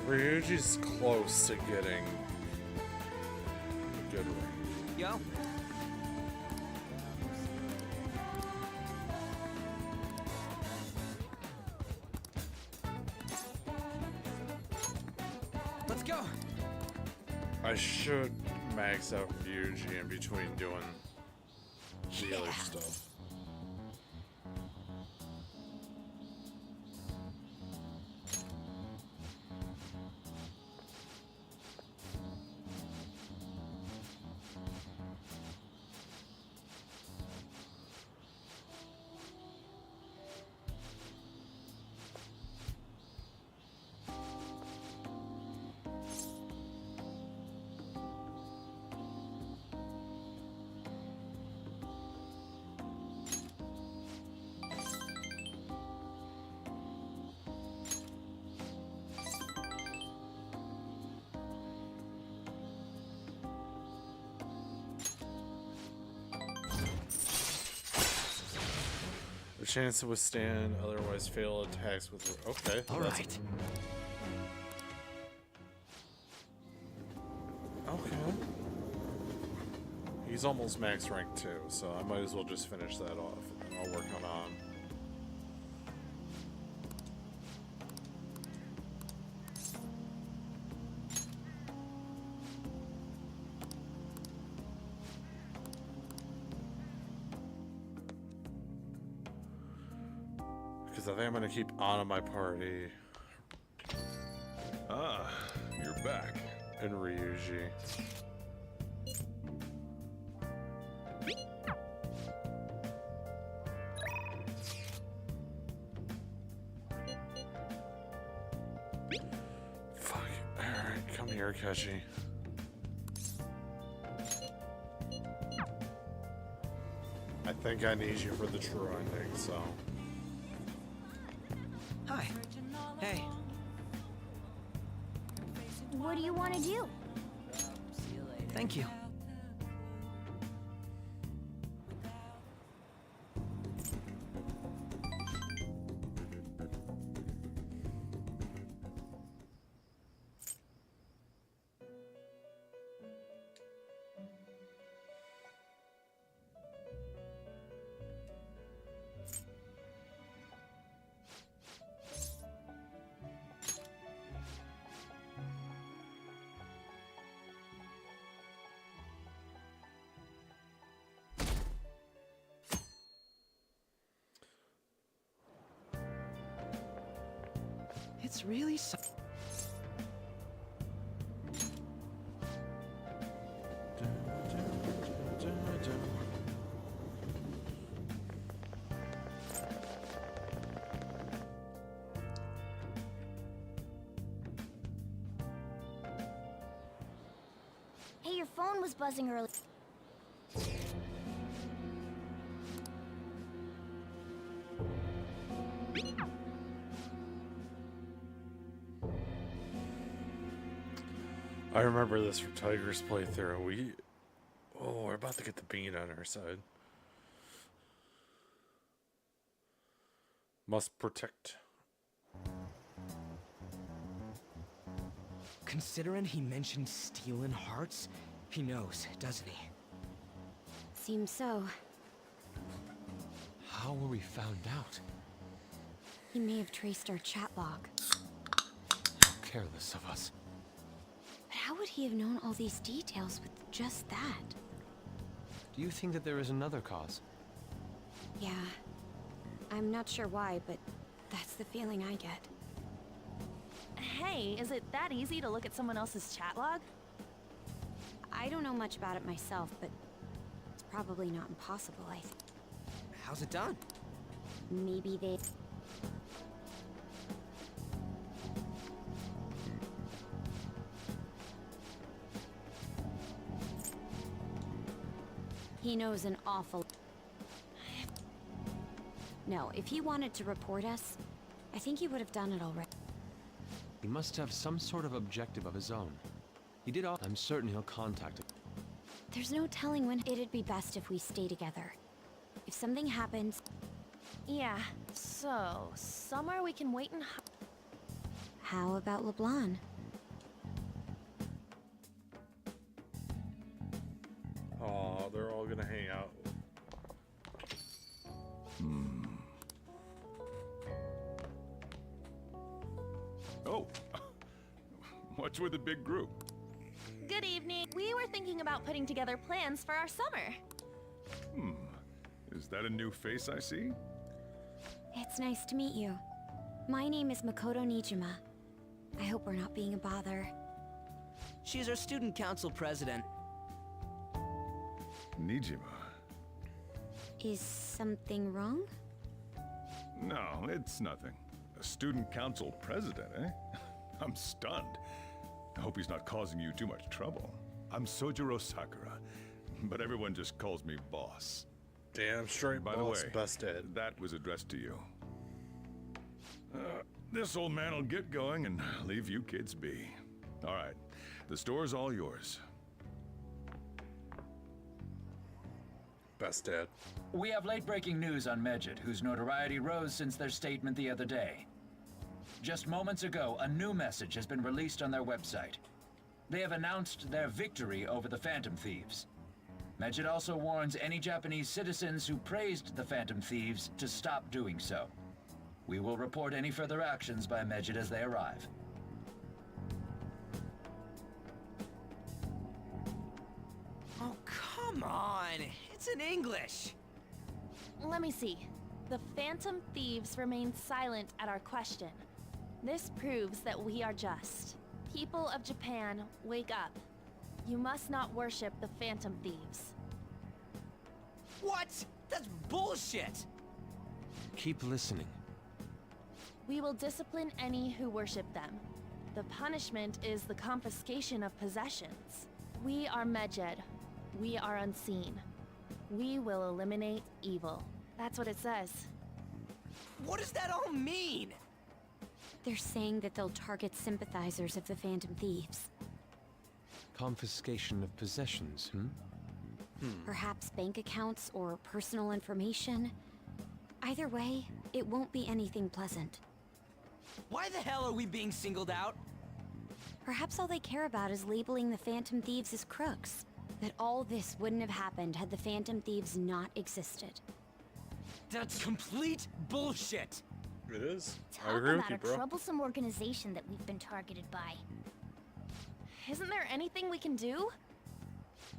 Ryuji's close to getting a good ring. Yo. Let's go. I should max out Ryuji in between doing the other stuff. The chance to withstand otherwise fatal attacks with... Okay. All right. Okay. He's almost max rank 2, so I might as well just finish that off, and then I'll work on. Because I think I'm going to keep Anna my party. Ah, you're back. And Ryuji. Fuck. Alright, come here, Keshi. I think I need you for the true ending, so... Hi. Hey. What do you want to do? Thank you. It's really so... Hey, your phone was buzzing earlier. I remember this from Tiger's playthrough. We're about to get the bean on our side. Must protect. Considering he mentioned stealing hearts, he knows, doesn't he? Seems so. How were we found out? He may have traced our chat log. How careless of us. But how would he have known all these details with just that? Do you think that there is another cause? Yeah. I'm not sure why, but that's the feeling I get. Hey, is it that easy to look at someone else's chat log? I don't know much about it myself, but it's probably not impossible, I think. How's it done? Maybe they... He knows an awful... No, if he wanted to report us, I think he would have done it already. He must have some sort of objective of his own. He did all... I'm certain he'll contact it. There's no telling when it'd be best if we stay together. If something happens... Yeah, so... somewhere we can wait and... How about LeBlanc? Oh, what's with the big group? Good evening. We were thinking about putting together plans for our summer. Is that a new face I see? It's nice to meet you. My name is Makoto Nijima. I hope we're not being a bother. She's our student council president. Nijima. Is something wrong? No, it's nothing. A student council president, eh? I'm stunned. I hope he's not causing you too much trouble. I'm Sojiro Sakura, but everyone just calls me boss. Damn straight, By boss. the way, Busted. that was addressed to you. This old man will get going and leave you kids be. All right, the store's all yours. Best dad. We have late-breaking news on Medjed, whose notoriety rose since their statement the other day. Just moments ago, a new message has been released on their website. They have announced their victory over the Phantom Thieves. Medjed also warns any Japanese citizens who praised the Phantom Thieves to stop doing so. We will report any further actions by Medjed as they arrive. Oh, come on! It's in English! Let me see. The Phantom Thieves remain silent at our question. This proves that we are just. People of Japan, wake up. You must not worship the Phantom Thieves. What? That's bullshit! Keep listening. We will discipline any who worship them. The punishment is the confiscation of possessions. We are Medjed. We are unseen. We will eliminate evil. That's what it says. What does that all mean? They're saying that they'll target sympathizers of the Phantom Thieves. Confiscation of possessions, Perhaps bank accounts or personal information. Either way, it won't be anything pleasant. Why the hell are we being singled out? Perhaps all they care about is labeling the Phantom Thieves as crooks. That all this wouldn't have happened had the Phantom Thieves not existed. That's complete bullshit! It is. I Talk agree with about you, a bro. troublesome organization that we've been targeted by. Isn't there anything we can do?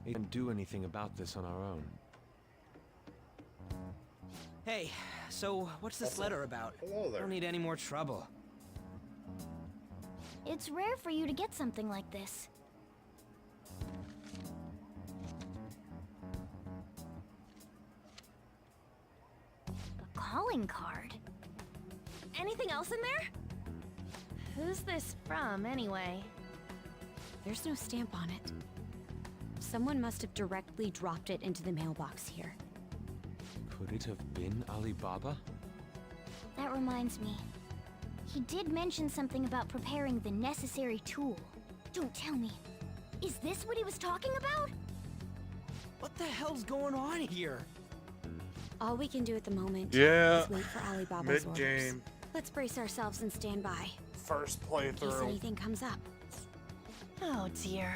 We can't do anything about this on our own. Hey, so what's this letter about? Hello there. Don't need any more trouble. It's rare for you to get something like this. A calling card? Anything else in there? Who's this from, anyway? There's no stamp on it. Someone must have directly dropped it into the mailbox here. Could it have been Alibaba? That reminds me. He did mention something about preparing the necessary tool. Don't tell me. Is this what he was talking about? What the hell's going on here? All we can do at the moment Yeah. is wait for Alibaba's orders. Mid-game. Let's brace ourselves and stand by, First in case playthrough. anything comes up. Oh dear.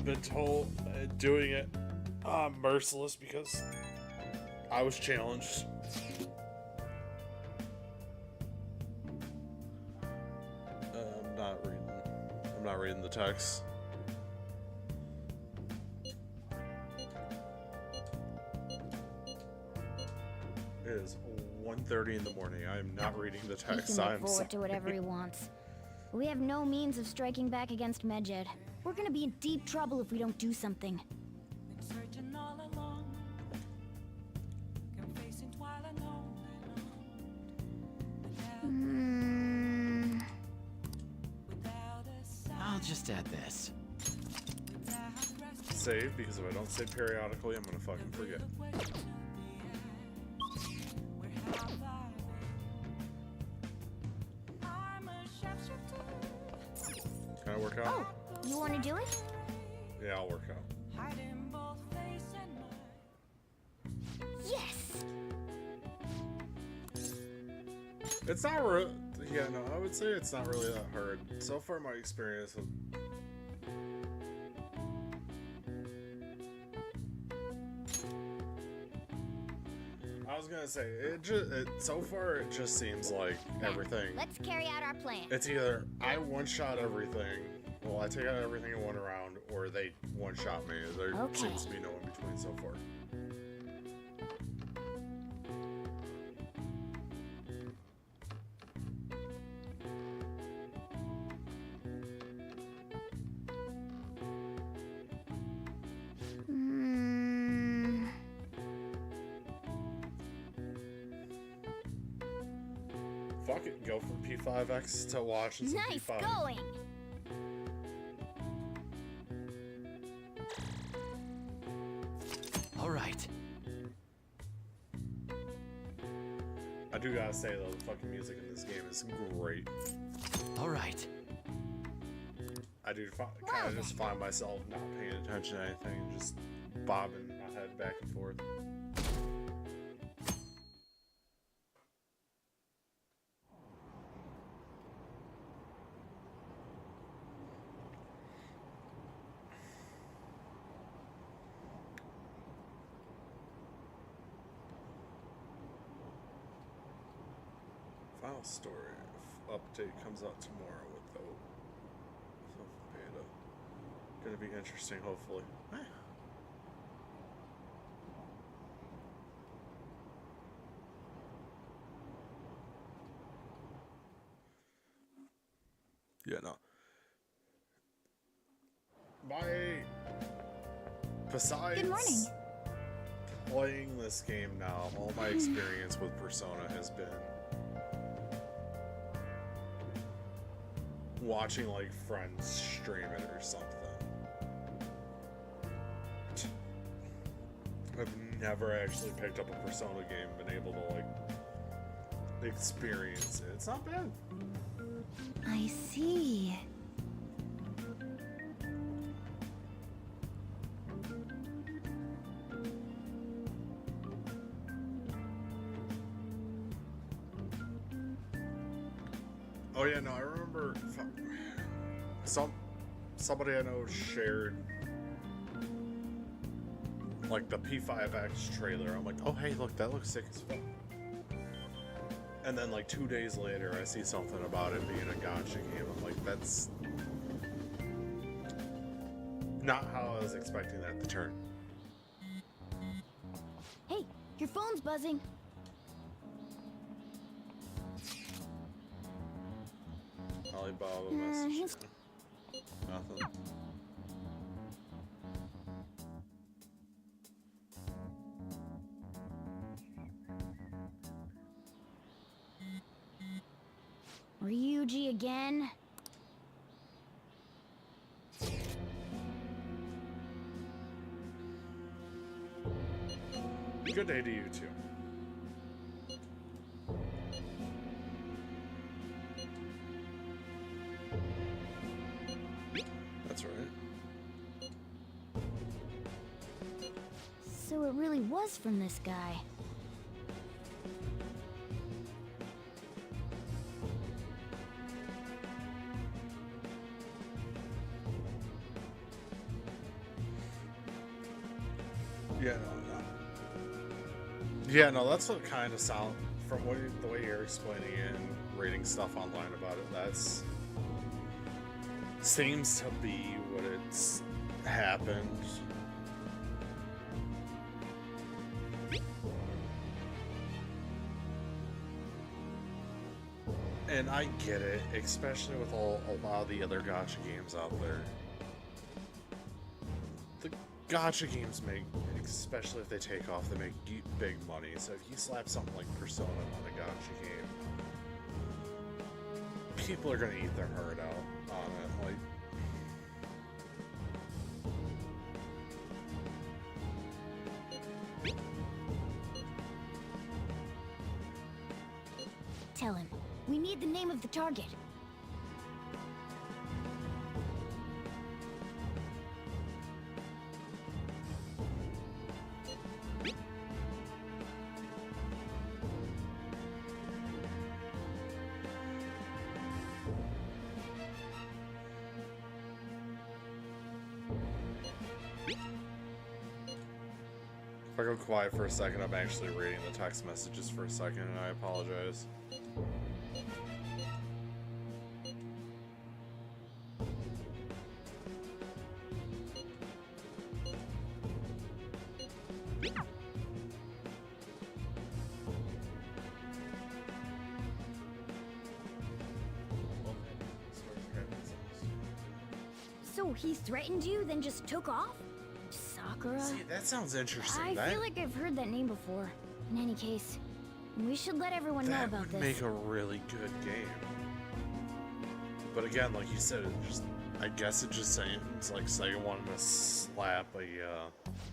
Been told doing it merciless because I was challenged. I'm not reading the text. It is 1:30 in the morning. I am not reading the He text. can I'm look forward to whatever he wants. We have no means of striking back against Medjed. We're gonna be in deep trouble if we don't do something. I'll just add this. Save, because if I don't save periodically, I'm gonna fucking forget. Can I work out? Oh, you wanna do it? Yeah, I'll work out. Yes! It's not real. Yeah, no, I would say it's not really that hard. So far, my experience of. I was gonna say, so far it just seems like everything. Let's carry out our plan. It's either I one-shot everything, well, I take out everything in one round, or they one-shot me. There seems to be no in between so far. Fuck it, go from P5X to watching some Nice P5. going. All right. I do gotta say though, the fucking music in this game is great. All right. I do kind of just find myself not paying attention to anything, just bobbing my head back and forth. Final story update comes out tomorrow with the beta. Gonna be interesting, hopefully. Yeah, no. Besides Good morning. playing this game now, all my experience with Persona has been watching like friends stream it or something. I've never actually picked up a Persona game and been able to like experience it. It's not bad. I see. Oh yeah, no, I remember somebody I know shared like the P5X trailer. I'm like, oh hey, look, that looks sick as fuck. And then like 2 days later, I see something about it being a gacha game. I'm like, that's not how I was expecting that to turn. Hey, your phone's buzzing. Alibaba message. Nothing. Ryuji again? Good day to you too. That's right. So it really was from this guy. Yeah, no, that's what kind of sound from the way you're explaining it and reading stuff online about it. That's seems to be what it's happened. And I get it, especially with a lot of the other gacha games out there. The gacha games make, especially if they take off, they make big money. So if you slap something like Persona on a gacha game, people are gonna eat their heart out on it. Like, Tell him. We need the name of the target. if I go quiet for a second, I'm actually reading the text messages for a second, and I apologize. So he threatened you, then just took off? Sakura? See, that sounds interesting. I That feel like I've heard that name before. In any case, we should let everyone know about would this. make a really good game. But again, like you said, I guess it just sounds like Sega wanted to slap a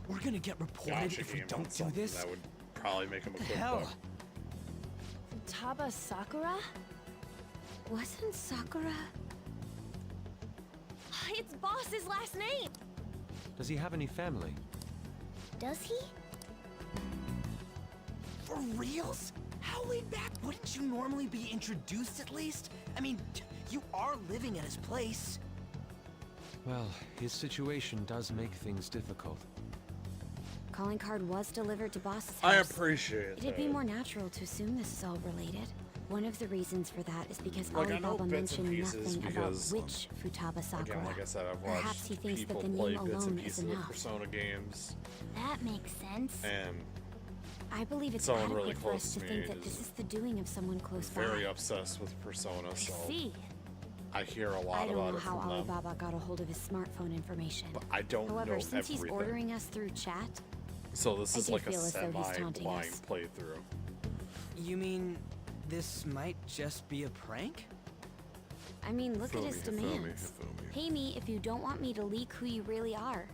We're gonna get reported gotcha if we game don't on do something this. that would probably make him a quick hell? buck. Taba Sakura? Wasn't Sakura? It's Boss's last name! Does he have any family? Does he? For reals? How laid back? Wouldn't you normally be introduced at least? I mean, you are living at his place. Well, his situation does make things difficult. Calling card was delivered to Boss's house. I appreciate It'd be that. more natural to assume this is all related. One of the reasons for that is because Like, I know Alibaba bits and mentioned pieces nothing about because, which Futaba Sakura. Again, like I said, I've Perhaps watched he thinks people that the play name bits and alone is pieces of enough. Persona games, That makes sense. and I believe it's someone adequate really for close us to to me think that this is the doing of someone close very by. obsessed with Persona, so See, I hear a I lot don't about know it how from them. Alibaba got a hold of his smartphone information. But I don't However, know since he's everything. ordering us through chat, So this I is do like a feel as though he's taunting semi-blind us. playthrough. You mean this might just be a prank? I mean, look at his Hifumi, demands. Hifumi. Pay me if you don't want me to leak who you really are.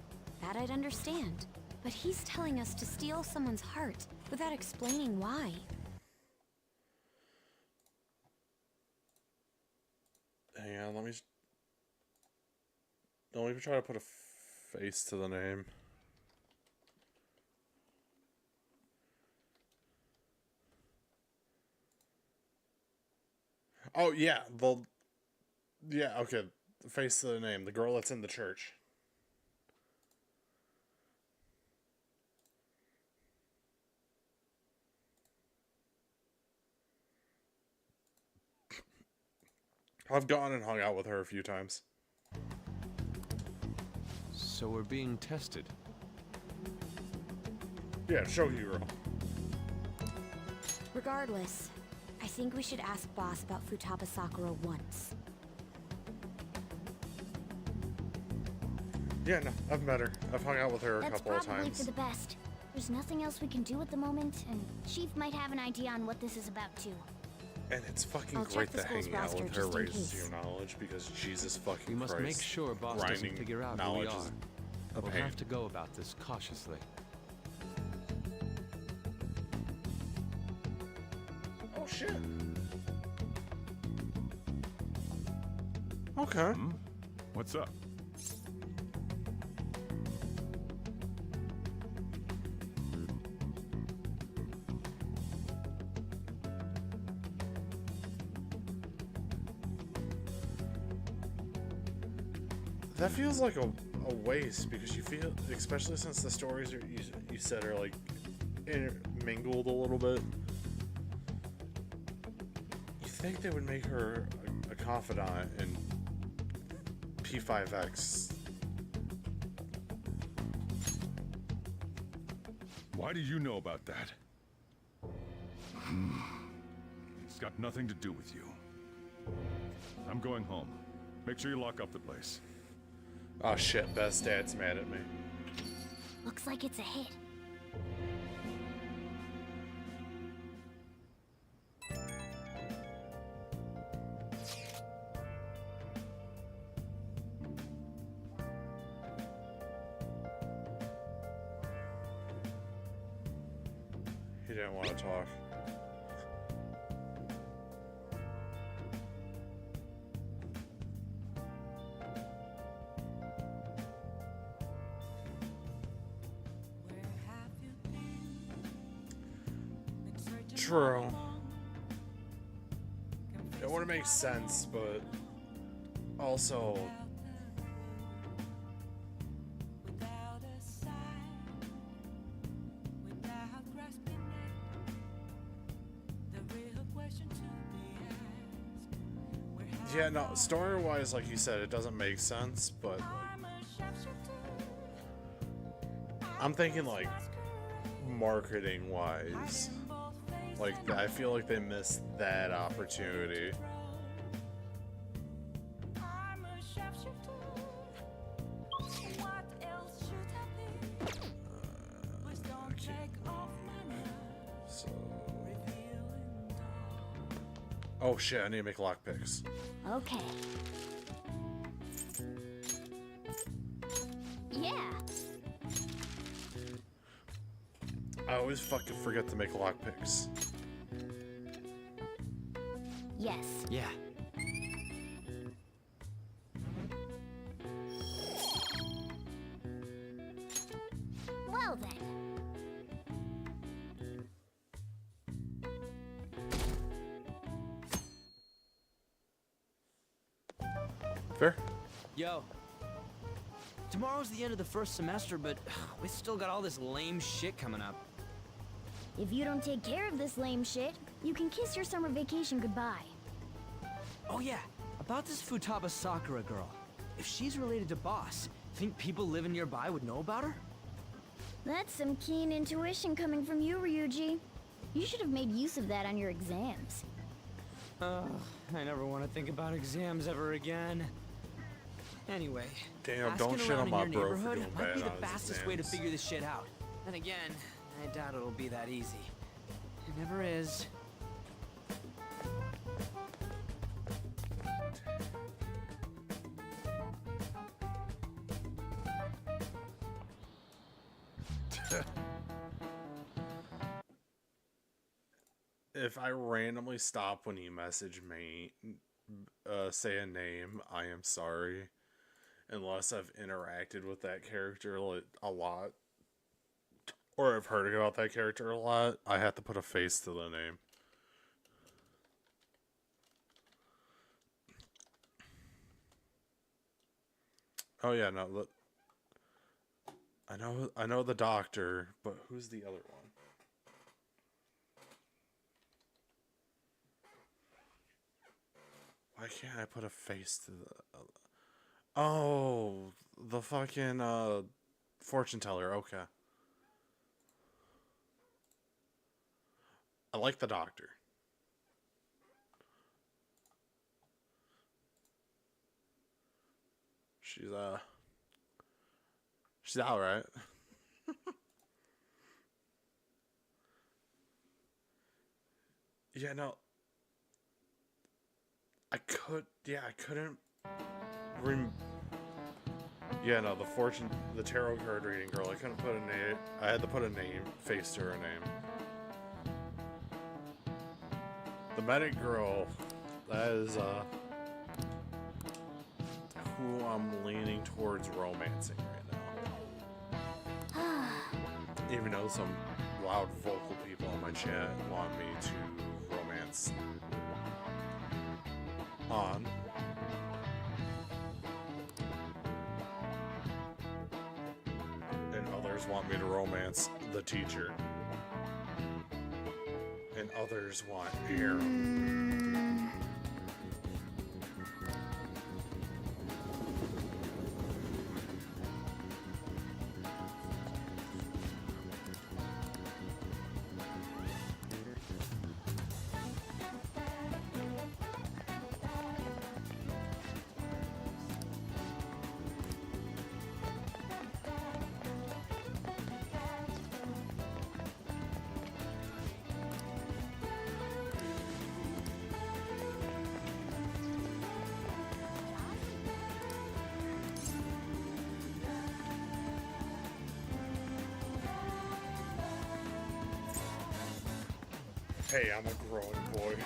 That I'd understand. But he's telling us to steal someone's heart without explaining why. Hang on, let me try to put a face to the name. Oh yeah, okay, the face to the name, the girl that's in the church. I've gone and hung out with her a few times. So we're being tested. Yeah, show hero. Regardless, I think we should ask Boss about Futaba Sakura once. Yeah, no, I've met her. I've hung out with her a That's couple of probably times. for the best. There's nothing else we can do at the moment, and Chief might have an idea on what this is about too. And it's fucking I'll great check the that school's hanging out roster with her just in raises case. your knowledge, because Jesus fucking We must Christ, make sure Boss doesn't grinding figure out who we knowledge are. is a We'll pain. have to go about this cautiously. Oh shit. Okay. What's up? That feels like a waste, because you feel, especially since the stories are, you said are like intermingled a little bit. You think they would make her a confidant in P5X? Why do you know about that? It's got nothing to do with you. I'm going home. Make sure you lock up the place. Oh shit, Best Dad's mad at me. Looks like it's a hit. He didn't want to talk. True. It wouldn't make sense, but also Yeah, no, story-wise, like you said, it doesn't make sense, but I'm thinking like marketing-wise. Like, I feel like they missed that opportunity. So... Oh shit, I need to make lockpicks. Okay. Yeah. I always fucking forget to make lockpicks. Yes. Yeah. Well then. Fair. Yo. Tomorrow's the end of the first semester, but we still got all this lame shit coming up. If you don't take care of this lame shit, you can kiss your summer vacation goodbye. Oh yeah, about this Futaba Sakura girl. If she's related to Boss, think people living nearby would know about her? That's some keen intuition coming from you, Ryuji. You should have made use of that on your exams. Ugh, I never want to think about exams ever again. Anyway, damn, don't shit on my bro for doing might be bad the on his fastest way to exams. figure this shit out. And again, I doubt it'll be that easy. It never is. If I randomly stop when you message me, say a name, I am sorry. Unless I've interacted with that character a lot, or I've heard about that character a lot, I have to put a face to the name. Oh yeah, no, look. I know the doctor, but who's the other one? Why can't I put a face to the... Oh, the fucking, fortune teller, okay. I like the doctor. She's alright. Yeah, no. I couldn't yeah, no, the tarot card reading girl, I couldn't put a name, I had to put a name, face to her name. The medic girl, that is, who I'm leaning towards romancing right now. Even though some loud vocal people in my chat want me to romance on. And others want me to romance the teacher. And others want Aaron. Hey, I'm a growing boy.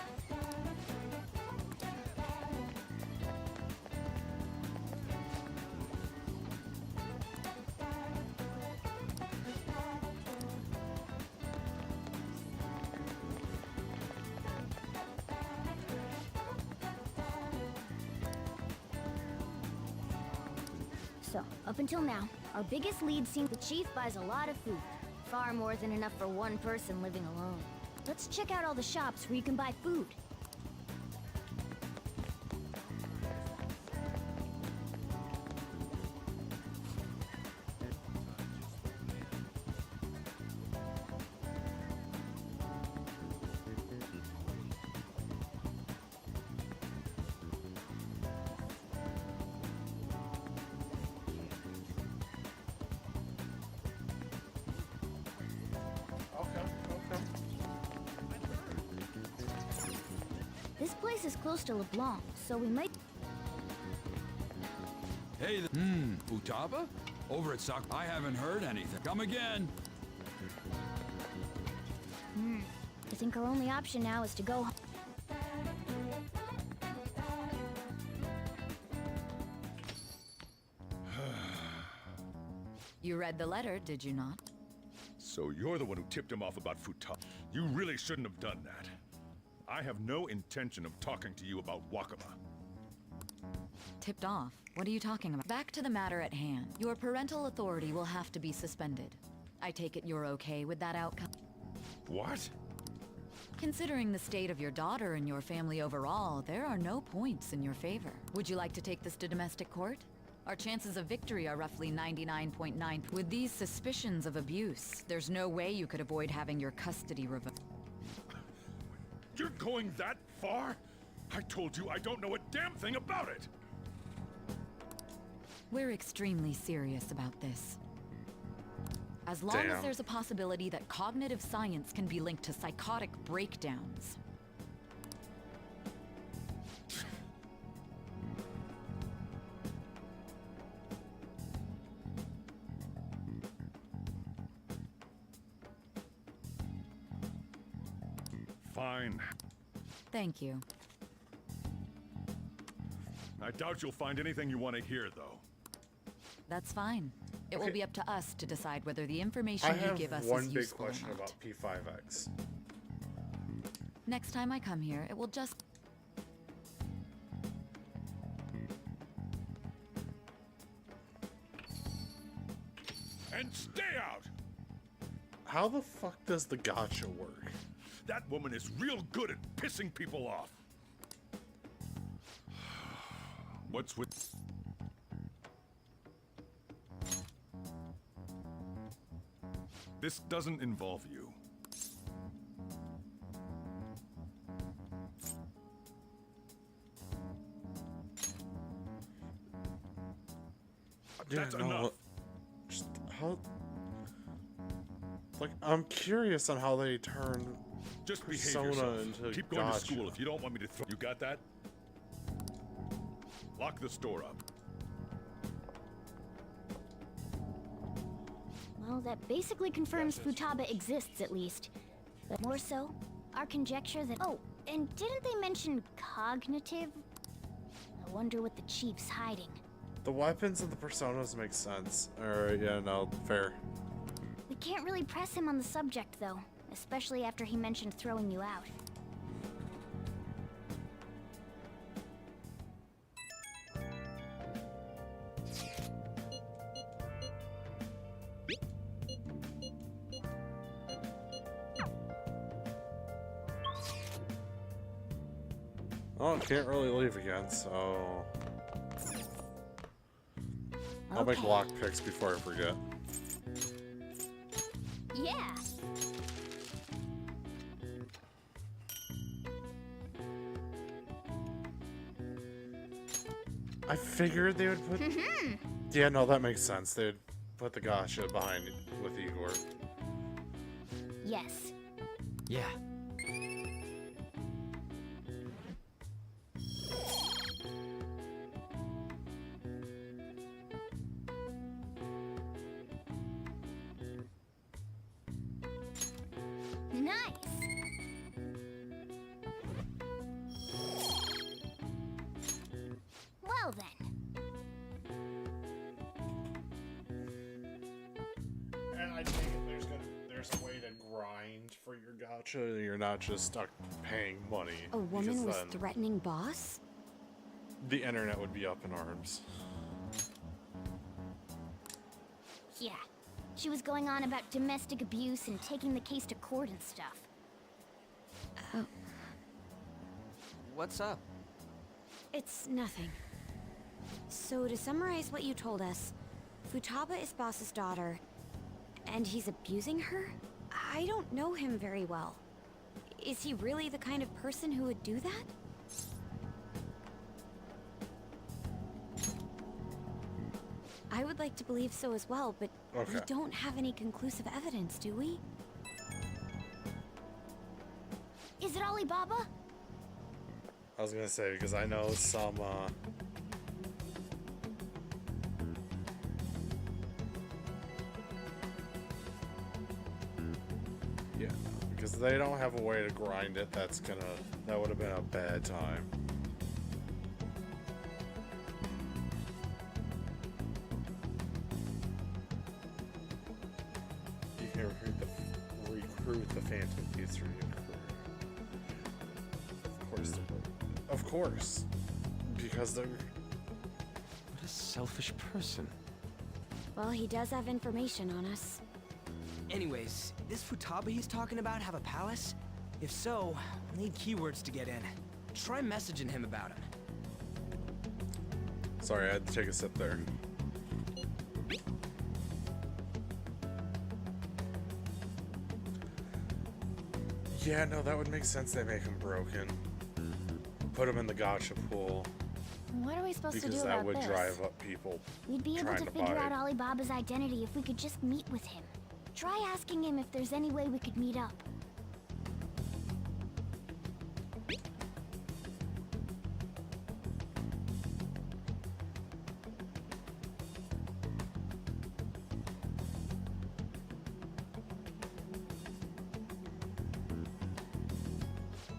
So, up until now, our biggest lead seems the chief buys a lot of food. Far more than enough for one person living alone. Let's check out all the shops where you can buy food. This is close to LeBlanc, so we might... Hey, Futaba? Over at Sock, I haven't heard anything. Come again. I think our only option now is to go... You read the letter, did you not? So you're the one who tipped him off about Futaba. You really shouldn't have done that. I have no intention of talking to you about Wakaba. Tipped off? What are you talking about? Back to the matter at hand. Your parental authority will have to be suspended. I take it you're okay with that outcome? What? Considering the state of your daughter and your family overall, there are no points in your favor. Would you like to take this to domestic court? Our chances of victory are roughly 99.9. With these suspicions of abuse, there's no way you could avoid having your custody revoked. You're going that far? I told you I don't know a damn thing about it! We're extremely serious about this. As long as there's a possibility that cognitive science can be linked to psychotic breakdowns. Fine. Thank you. I doubt you'll find anything you want to hear, though. That's fine. It will Okay. be up to us to decide whether the information I you have give us one is big useful or question not. about P5X. Next time I come here, it will just... And stay out! How the fuck does the gotcha work? That woman is real good at pissing people off. What's with... This doesn't involve you. That's enough. Just how... Like, I'm curious on how they turn Just behave Persona yourself. into Keep going gotcha. to school if you don't want me to throw... You got that? Lock the store up. Well, that basically confirms Futaba exists, at least. But more so, our conjecture that... Oh, and didn't they mention cognitive? I wonder what the chief's hiding. The weapons and the personas make sense. Alright, yeah, no, fair. We can't really press him on the subject, though. Especially after he mentioned throwing you out. Oh, can't really leave again, so... I'll make Okay. lockpicks before I forget. Yeah! I figured they would put... Yeah, no, that makes sense. They'd put the gotcha behind with Igor. Yes. Yeah. Nice! Well then. And I think there's a way to grind for your gotcha. You're not just stuck paying money. A woman because was then threatening Boss? the internet would be up in arms. Yeah. She was going on about domestic abuse and taking the case to court and stuff. What's up? It's nothing. So to summarize what you told us, Futaba is Boss's daughter, and he's abusing her? I don't know him very well. Is he really the kind of person who would do that? I would like to believe so as well, but we Okay. don't have any conclusive evidence, do we? Is it Alibaba? I was gonna say, because I know some, yeah, because they don't have a way to grind it, that would have been a bad time. You can recruit the Phantom Thieves for your career. Of course they would. Of course. Because they're... What a selfish person. Well, he does have information on us. Anyways, this Futaba he's talking about have a palace? If so, we'll need keywords to get in. Try messaging him about him. Sorry, I had to take a sip there. Yeah, no, that would make sense. They make him broken. Put him in the gacha pool. What are we supposed to do because about that would this? drive up people. We'd be able trying to figure buy. out Alibaba's identity if we could just meet with him. Try asking him if there's any way we could meet up.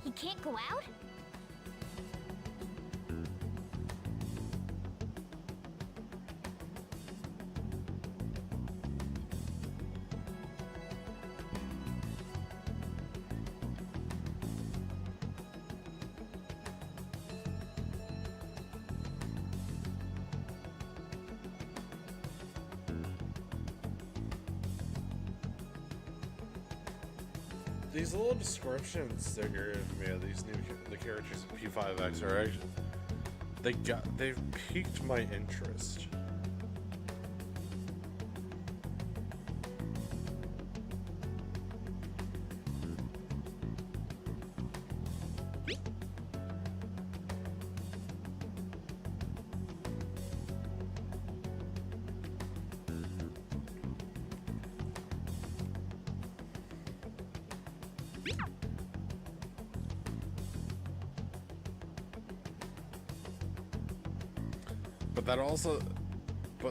He can't go out? These little descriptions they're giving me of these the characters in P5X are actually they've piqued my interest.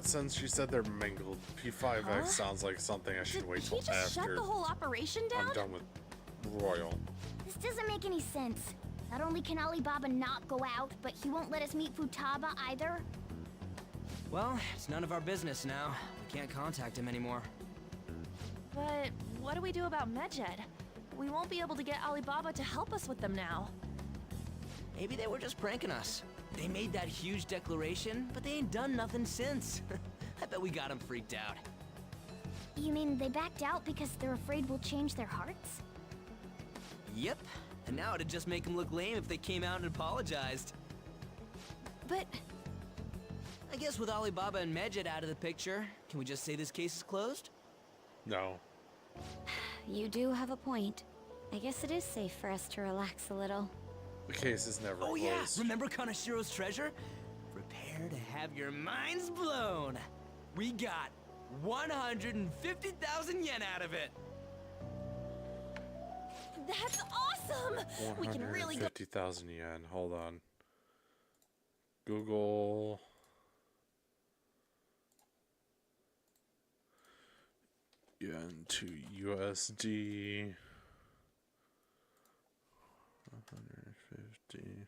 But since you said they're mingled, P5X Huh? sounds like something I should wait Did till he just shut after the whole operation down? I'm done with Royal. This doesn't make any sense. Not only can Alibaba not go out, but he won't let us meet Futaba either. Well, it's none of our business now. We can't contact him anymore. But what do we do about Medjed? We won't be able to get Alibaba to help us with them now. Maybe they were just pranking us. They made that huge declaration, but they ain't done nothing since. I bet we got them freaked out. You mean they backed out because they're afraid we'll change their hearts? Yep. And now it'd just make them look lame if they came out and apologized. But I guess with Alibaba and Medjed out of the picture, can we just say this case is closed? No. You do have a point. I guess it is safe for us to relax a little. The case is never Oh closed. yeah, remember Kanashiro's treasure? Prepare to have your minds blown. We got 150,000 yen out of it. that's awesome! We can really go. 150,000 yen. Hold on. Google. Yen to USD. 150.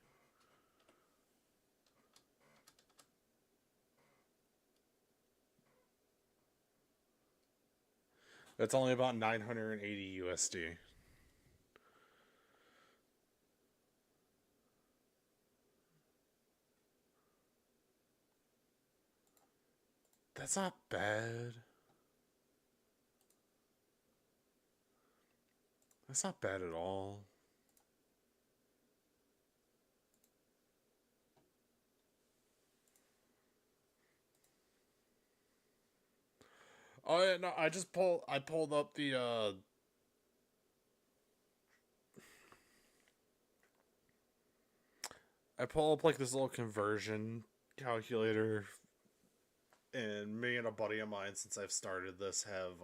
That's only about 980 USD. That's not bad. That's not bad at all. Oh yeah, no, I pulled up the I pull up like this little conversion calculator, and me and a buddy of mine, since I've started this, have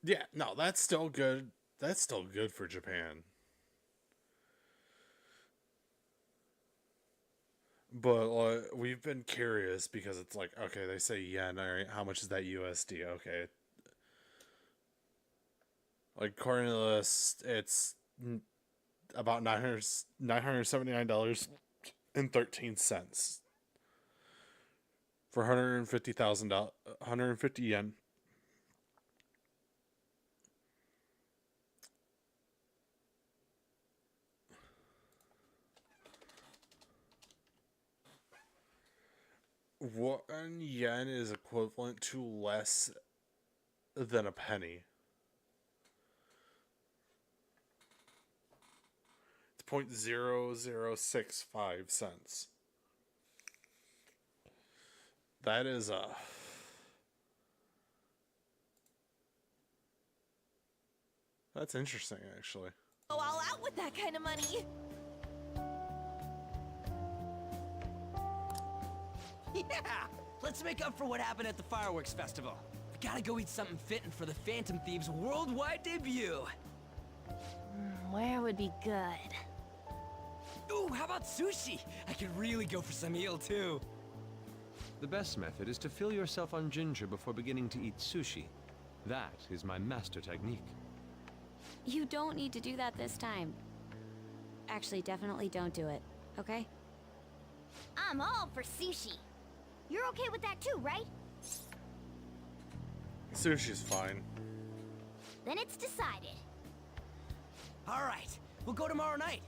yeah, no, that's still good. that's still good for Japan. But we've been curious because it's like, okay, they say yen, all right, how much is that USD? Okay. Like, according to this, it's about $979.13 for $150,000, 150 yen. $1 yen is equivalent to less than a penny. It's 0.0065 cents. That is that's interesting, actually. Go all out with that kind of money. Yeah! Let's make up for what happened at the fireworks festival. We gotta go eat something fitting for the Phantom Thieves' worldwide debut. Where would be good? Ooh, how about sushi? I could really go for some eel, too. The best method is to fill yourself on ginger before beginning to eat sushi. That is my master technique. You don't need to do that this time. Actually, definitely don't do it, okay? I'm all for sushi. You're okay with that too, right? Sushi's fine. Then it's decided. All right, we'll go tomorrow night.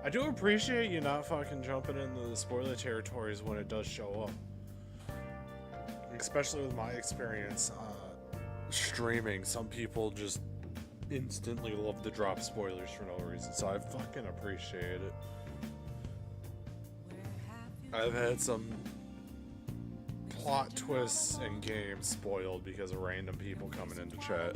I do appreciate you not fucking jumping into the spoiler territories when it does show up. Especially with my experience streaming, some people just instantly love to drop spoilers for no reason, so I fucking appreciate it. I've had some plot twists in games spoiled because of random people coming into chat.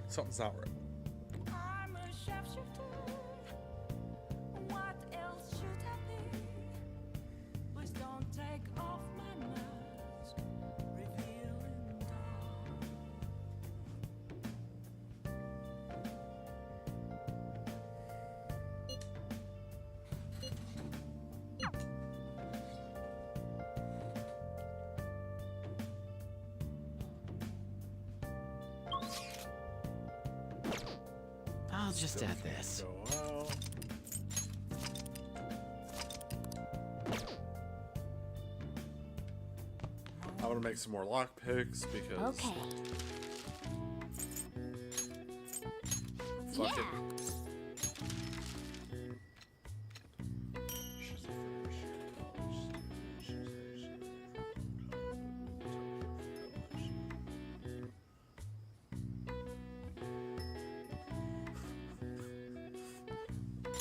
Something's not right. I'm a shapeshifter. What else should I be? Please don't take off my mask, revealing dawn. I'll just add this. I'm gonna make some more lockpicks because. Okay. Fuck it.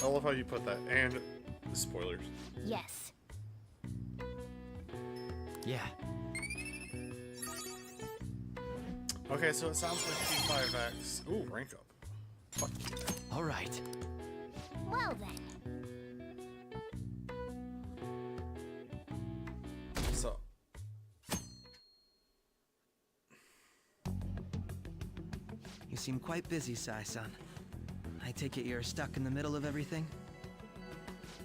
I love how you put that, and spoilers. Yes. Yeah. Okay, so it sounds like P5X. Ooh, rank up. Fuck you. All right. Well then. So. You seem quite busy, Sai-san. I take it you're stuck in the middle of everything?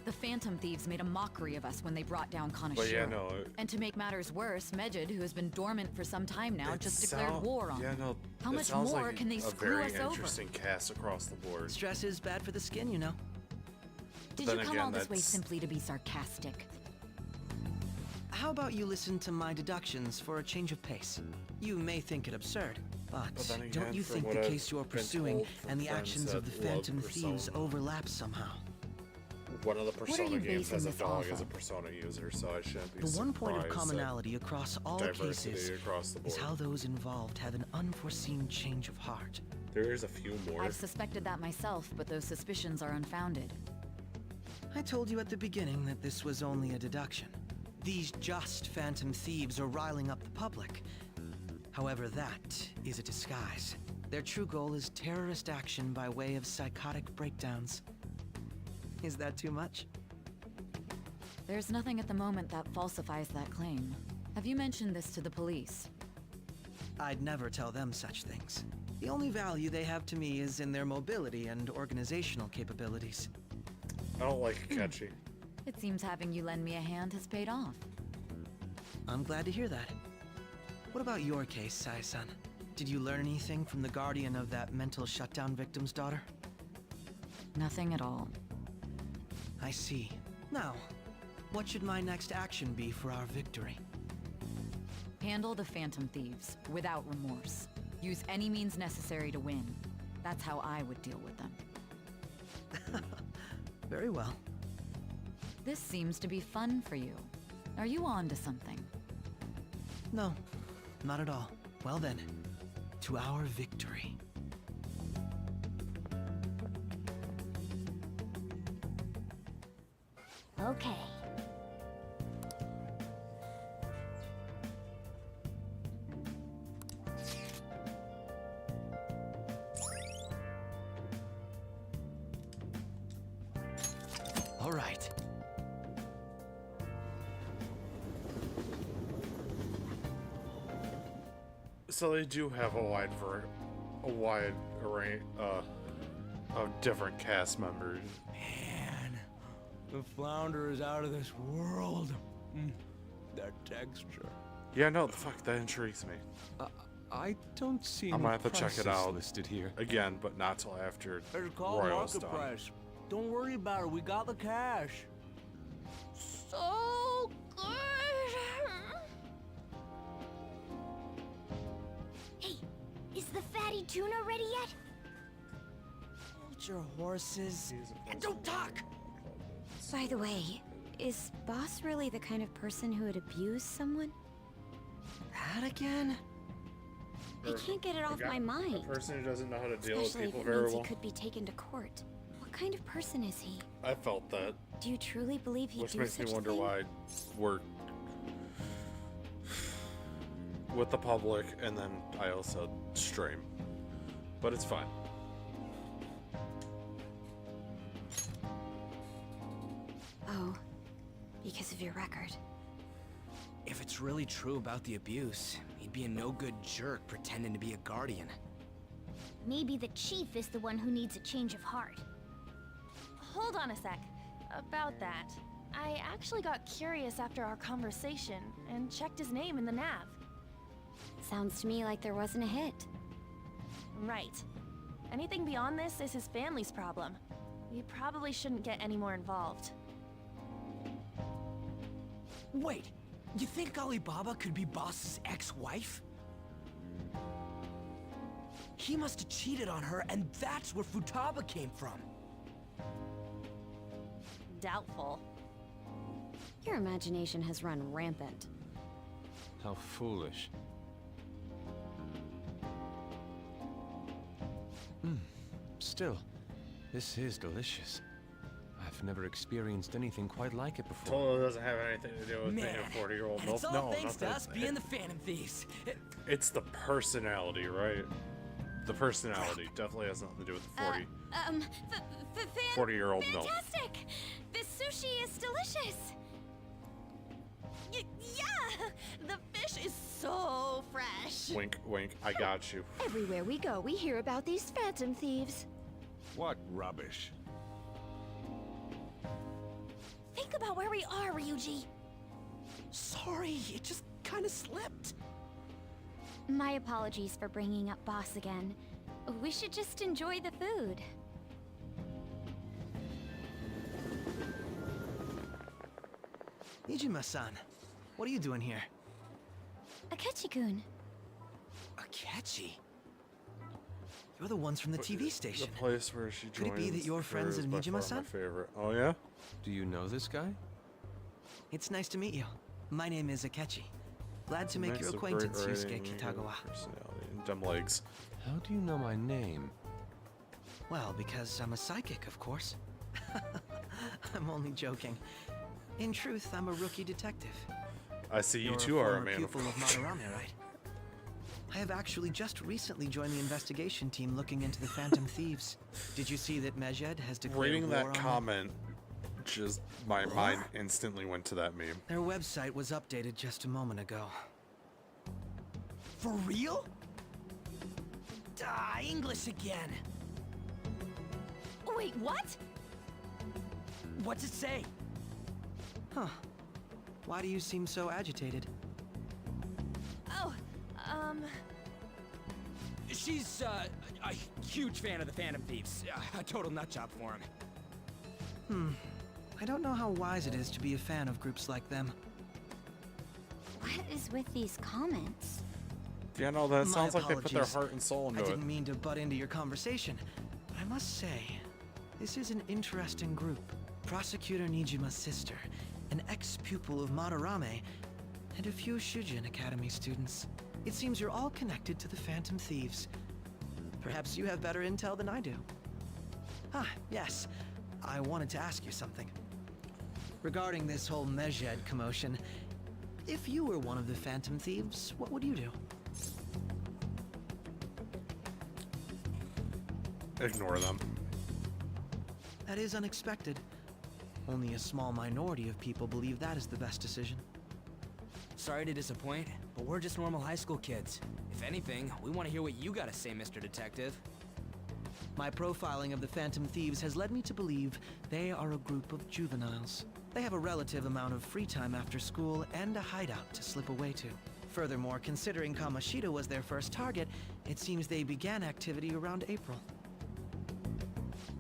The Phantom Thieves made a mockery of us when they brought down Kanashiro. But yeah, no. And to make matters worse, Mejid, who has been dormant for some time now, just declared war on them. Yeah, no. How much sounds more like can they screw us A very over? interesting cast across the board. Stress is bad for the skin, you know. Did Then you come again, all this way that's- simply to be sarcastic? How about you listen to my deductions for a change of pace? You may think it absurd, But then again, don't you from think what the I've case you're been pursuing told from and the friends actions of the that love Phantom Thieves Persona. overlap somehow? One of the What are Persona you games has a basing this dog off as a of? Persona user, so I shouldn't be The one point of surprised commonality across all diversity cases across the is board. how those involved have an unforeseen change of heart. There's a few more. I've suspected that myself, but those suspicions are unfounded. I told you at the beginning that this was only a deduction. These just Phantom Thieves are riling up the public. However, that is a disguise. Their true goal is terrorist action by way of psychotic breakdowns. Is that too much? There's nothing at the moment that falsifies that claim. Have you mentioned this to the police? I'd never tell them such things. The only value they have to me is in their mobility and organizational capabilities. I don't like Akechi. It seems having you lend me a hand has paid off. I'm glad to hear that. What about your case, Sai-san? Did you learn anything from the guardian of that mental shutdown victim's daughter? Nothing at all. I see. Now, what should my next action be for our victory? Handle the Phantom Thieves, without remorse. Use any means necessary to win. That's how I would deal with them. Very well. This seems to be fun for you. Are you on to something? No, not at all. Well then, to our victory. Okay. All right. So they do have a wide array of different cast members. Man, the flounder is out of this world. That texture. Yeah, no, the fuck, that intrigues me. I don't see I'm any gonna have to check it prices out listed here. again, but not till after It's called Royal's market done. price. Don't worry about it. We got the cash. So good. Hey, is the fatty tuna ready yet? Hold your horses and don't talk. By the way, is Boss really the kind of person who would abuse someone? That again? I can't get it off my mind. A person who doesn't know how to deal with Especially people if it very means well. he could be taken to court. What kind of person is he? I felt that, Do you truly believe he'd which do makes me such a wonder thing? why we're with the public, and then I also stream, but it's fine. Oh, because of your record. If it's really true about the abuse, he'd be a no-good jerk pretending to be a guardian. Maybe the chief is the one who needs a change of heart. Hold on a sec. About that, I actually got curious after our conversation and checked his name in the nav. Sounds to me like there wasn't a hit. Right. Anything beyond this is his family's problem. We probably shouldn't get any more involved. Wait, you think Alibaba could be Boss's ex-wife? He must have cheated on her, and that's where Futaba came from. Doubtful. Your imagination has run rampant. How foolish. Still, this is delicious. I've never experienced anything quite like it before. Totally doesn't have anything to do with being Man, a 40-year-old and it's milf. all No, thanks to not us that. being the Phantom Thieves. It's the personality, right? The personality definitely has nothing to do with the 40-year-old milf. Fantastic! This sushi is delicious! Yeah! The fish is so fresh! Wink, wink, I got you. Everywhere we go, we hear about these Phantom Thieves. What rubbish. Think about where we are, Ryuji. Sorry, it just kind of slipped. My apologies for bringing up Boss again. We should just enjoy the food. Ijima-san, what are you doing here? Akechi-kun. Akechi? You're the ones from the TV station. The place where she Could it be that joins you're her friends is of by far my Nijima-san? favorite. Oh yeah? Do you know this guy? It's nice to meet you. My name is Akechi. Glad to make Mix your of acquaintance, great Yusuke writing, Kitagawa. personality, and dumb legs. How do you know my name? Well, because I'm a psychic, of course. I'm only joking. In truth, I'm a rookie detective. I see you You're two are a former man of pupil of culture. Madarame, right? I have actually just recently joined the investigation team looking into the Phantom Thieves. Did you see that Mejed has declared Reading war that on them? comment, just my mind instantly went to that meme. Their website was updated just a moment ago. For real? English again. Wait, what? What's it say? Huh. Why do you seem so agitated? Oh, She's, a huge fan of the Phantom Thieves. A total nutjob for him. I don't know how wise it is to be a fan of groups like them. What is with these comments? Yeah, no, that My sounds like they put their apologies. heart and soul into I it. didn't mean to butt into your conversation, but I must say, this is an interesting group. Prosecutor Nijima's sister, an ex-pupil of Madarame, and a few Shujin Academy students. It seems you're all connected to the Phantom Thieves. Perhaps you have better intel than I do. Ah, yes. I wanted to ask you something. Regarding this whole Mejed commotion, if you were one of the Phantom Thieves, what would you do? Ignore them. That is unexpected. Only a small minority of people believe that is the best decision. Sorry to disappoint, but we're just normal high school kids. If anything, we want to hear what you gotta say, Mr. Detective. My profiling of the Phantom Thieves has led me to believe they are a group of juveniles. They have a relative amount of free time after school and a hideout to slip away to. Furthermore, considering Kamoshida was their first target, it seems they began activity around April.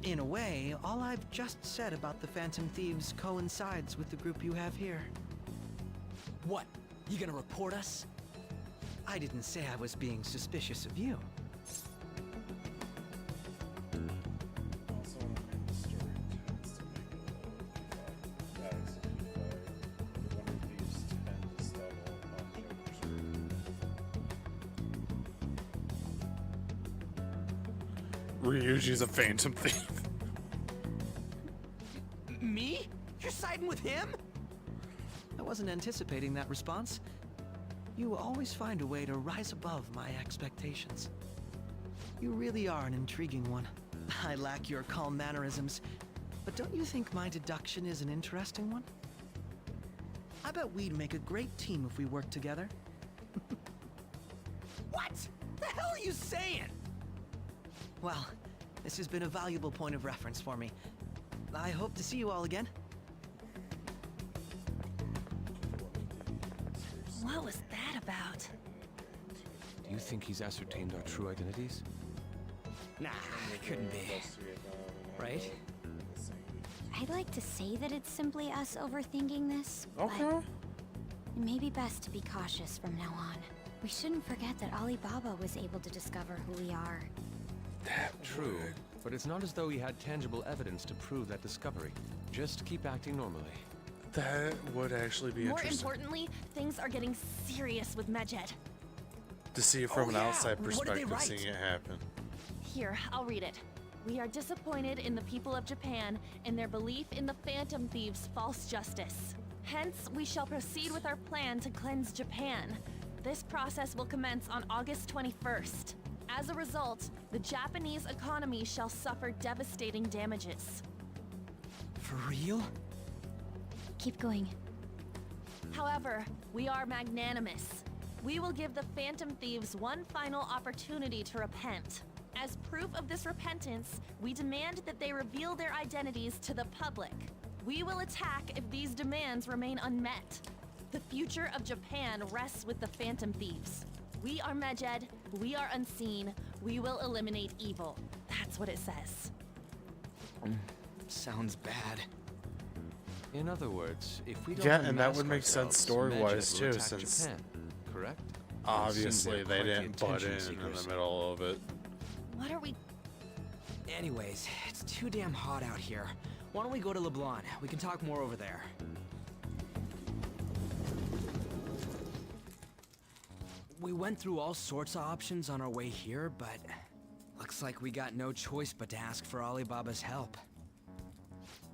In a way, all I've just said about the Phantom Thieves coincides with the group you have here. What? You gonna report us? I didn't say I was being suspicious of you. Ryuji's a phantom thief. Me? You're siding with him? I wasn't anticipating that response. You always find a way to rise above my expectations. You really are an intriguing one. I lack your calm mannerisms, but don't you think my deduction is an interesting one? I bet we'd make a great team if we worked together. What? The hell are you saying? Well, this has been a valuable point of reference for me. I hope to see you all again. what was that about? Do you think he's ascertained our true identities? Nah, it couldn't be. Right? I'd like to say that it's simply us overthinking this, Okay. but it may be best to be cautious from now on. We shouldn't forget that Alibaba was able to discover who we are. True, but it's not as though he had tangible evidence to prove that discovery. Just keep acting normally. That would actually be More interesting importantly, things are getting serious with Mejed. to see it from Oh, an yeah. outside What did they perspective, write? seeing it happen. Here, I'll read it. We are disappointed in the people of Japan in their belief in the Phantom Thieves' false justice. Hence, we shall proceed with our plan to cleanse Japan. This process will commence on August 21st. As a result, the Japanese economy shall suffer devastating damages. For real? Keep going. However, we are magnanimous. We will give the Phantom Thieves one final opportunity to repent. As proof of this repentance, we demand that they reveal their identities to the public. We will attack if these demands remain unmet. The future of Japan rests with the Phantom Thieves. We are Mejed, we are unseen, we will eliminate evil. That's what it says. Sounds bad. In other words, if we don't Yeah, and that would unmask make sense ourselves, story-wise, Mejed will too, attack since Japan, correct? Obviously, It seems they they're quite didn't the butt in attention the seekers. middle of it. What are we... Anyways, it's too damn hot out here. Why don't we go to LeBlanc? We can talk more over there. We went through all sorts of options on our way here, but looks like we got no choice but to ask for Alibaba's help.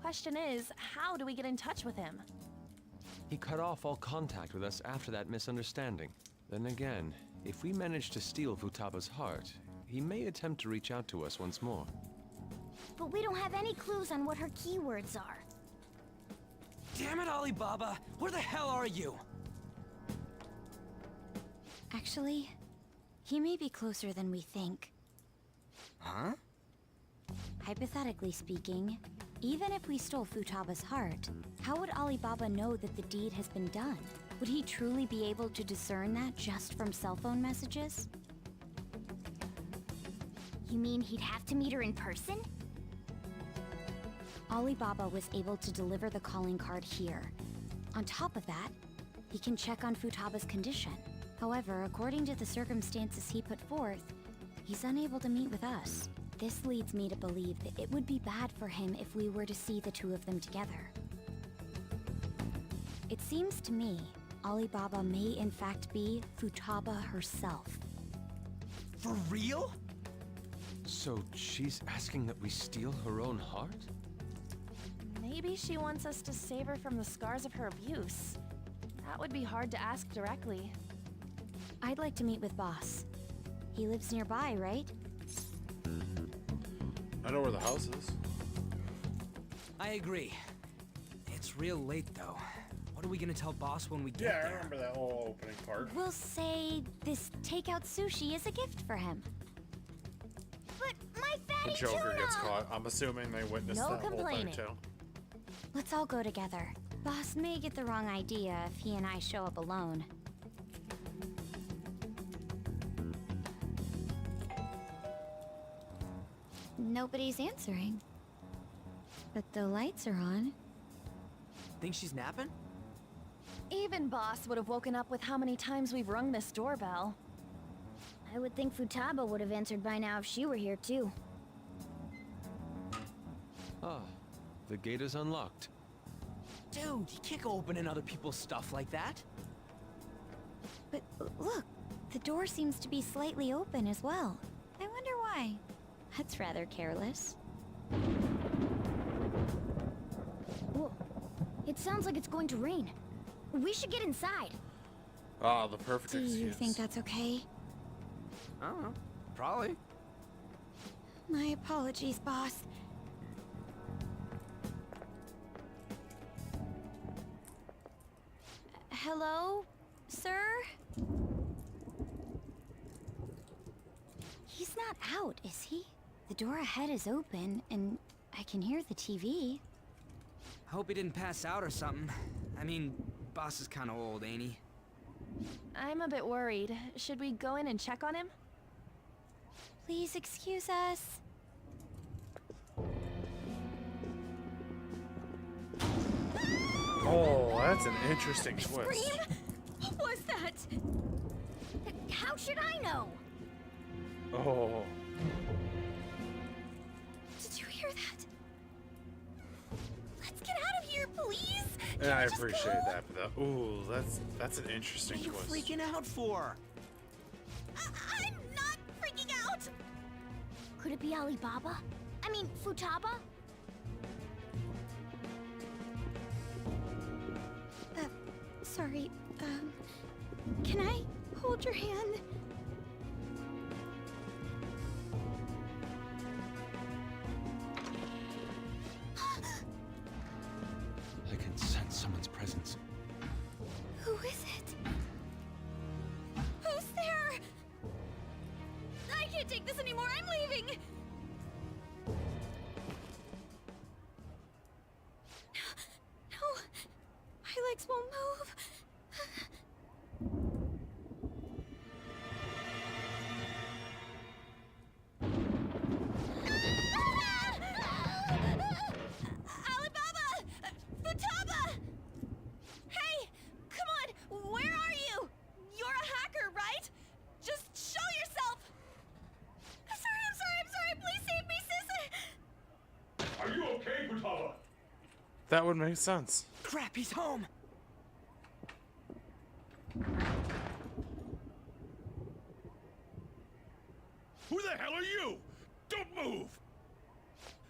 Question is, how do we get in touch with him? He cut off all contact with us after that misunderstanding. Then again, if we manage to steal Futaba's heart, he may attempt to reach out to us once more. But we don't have any clues on what her keywords are. Damn it, Alibaba! Where the hell are you? Actually, he may be closer than we think. Huh? Hypothetically speaking, even if we stole Futaba's heart, how would Alibaba know that the deed has been done? Would he truly be able to discern that just from cell phone messages? You mean he'd have to meet her in person? Alibaba was able to deliver the calling card here. On top of that, he can check on Futaba's condition. However, according to the circumstances he put forth, he's unable to meet with us. This leads me to believe that it would be bad for him if we were to see the two of them together. It seems to me, Alibaba may in fact be Futaba herself. For real? So she's asking that we steal her own heart? Maybe she wants us to save her from the scars of her abuse. That would be hard to ask directly. I'd like to meet with Boss. He lives nearby, right? I know where the house is. I agree. It's real late, though. What are we gonna tell Boss when we get Yeah, I there? remember that whole opening part. We'll say this takeout sushi is a gift for him. But my The fatty Joker gets tuna! caught. I'm assuming they witnessed No that whole thing complaining. too. Let's all go together. Boss may get the wrong idea if he and I show up alone. Nobody's answering. But the lights are on. Think she's napping? Even Boss would have woken up with how many times we've rung this doorbell. I would think Futaba would have answered by now if she were here too. Ah, the gate is unlocked. Dude, you can't go opening other people's stuff like that. But look, the door seems to be slightly open as well. I wonder why. That's rather careless. Whoa. It sounds like it's going to rain. We should get inside. Ah, the perfect Do excuse. you think that's okay? I don't know. Probably. My apologies, boss. Hello, sir? He's not out, is he? The door ahead is open, and I can hear the TV. Hope he didn't pass out or something. I mean, Boss is kind of old, ain't he? I'm a bit worried. Should we go in and check on him? Please excuse us. Oh, that's an interesting twist. Scream? What was that? How should I know? Oh. Did you hear that? Let's get out of here, please. And I appreciate that, but ooh, that's an interesting What are you twist. freaking out for? I'm not freaking out. Could it be Alibaba? I mean, Futaba? Sorry, can I hold your hand? I can sense someone's presence. Who is it? Who's there? I can't take this anymore. I'm leaving. No, my legs won't move. Alibaba! Futaba! Hey! Come on! Where are you? You're a hacker, right? Just show yourself! I'm sorry, That would make sense. Crap, he's home! Who the hell are you? Don't move!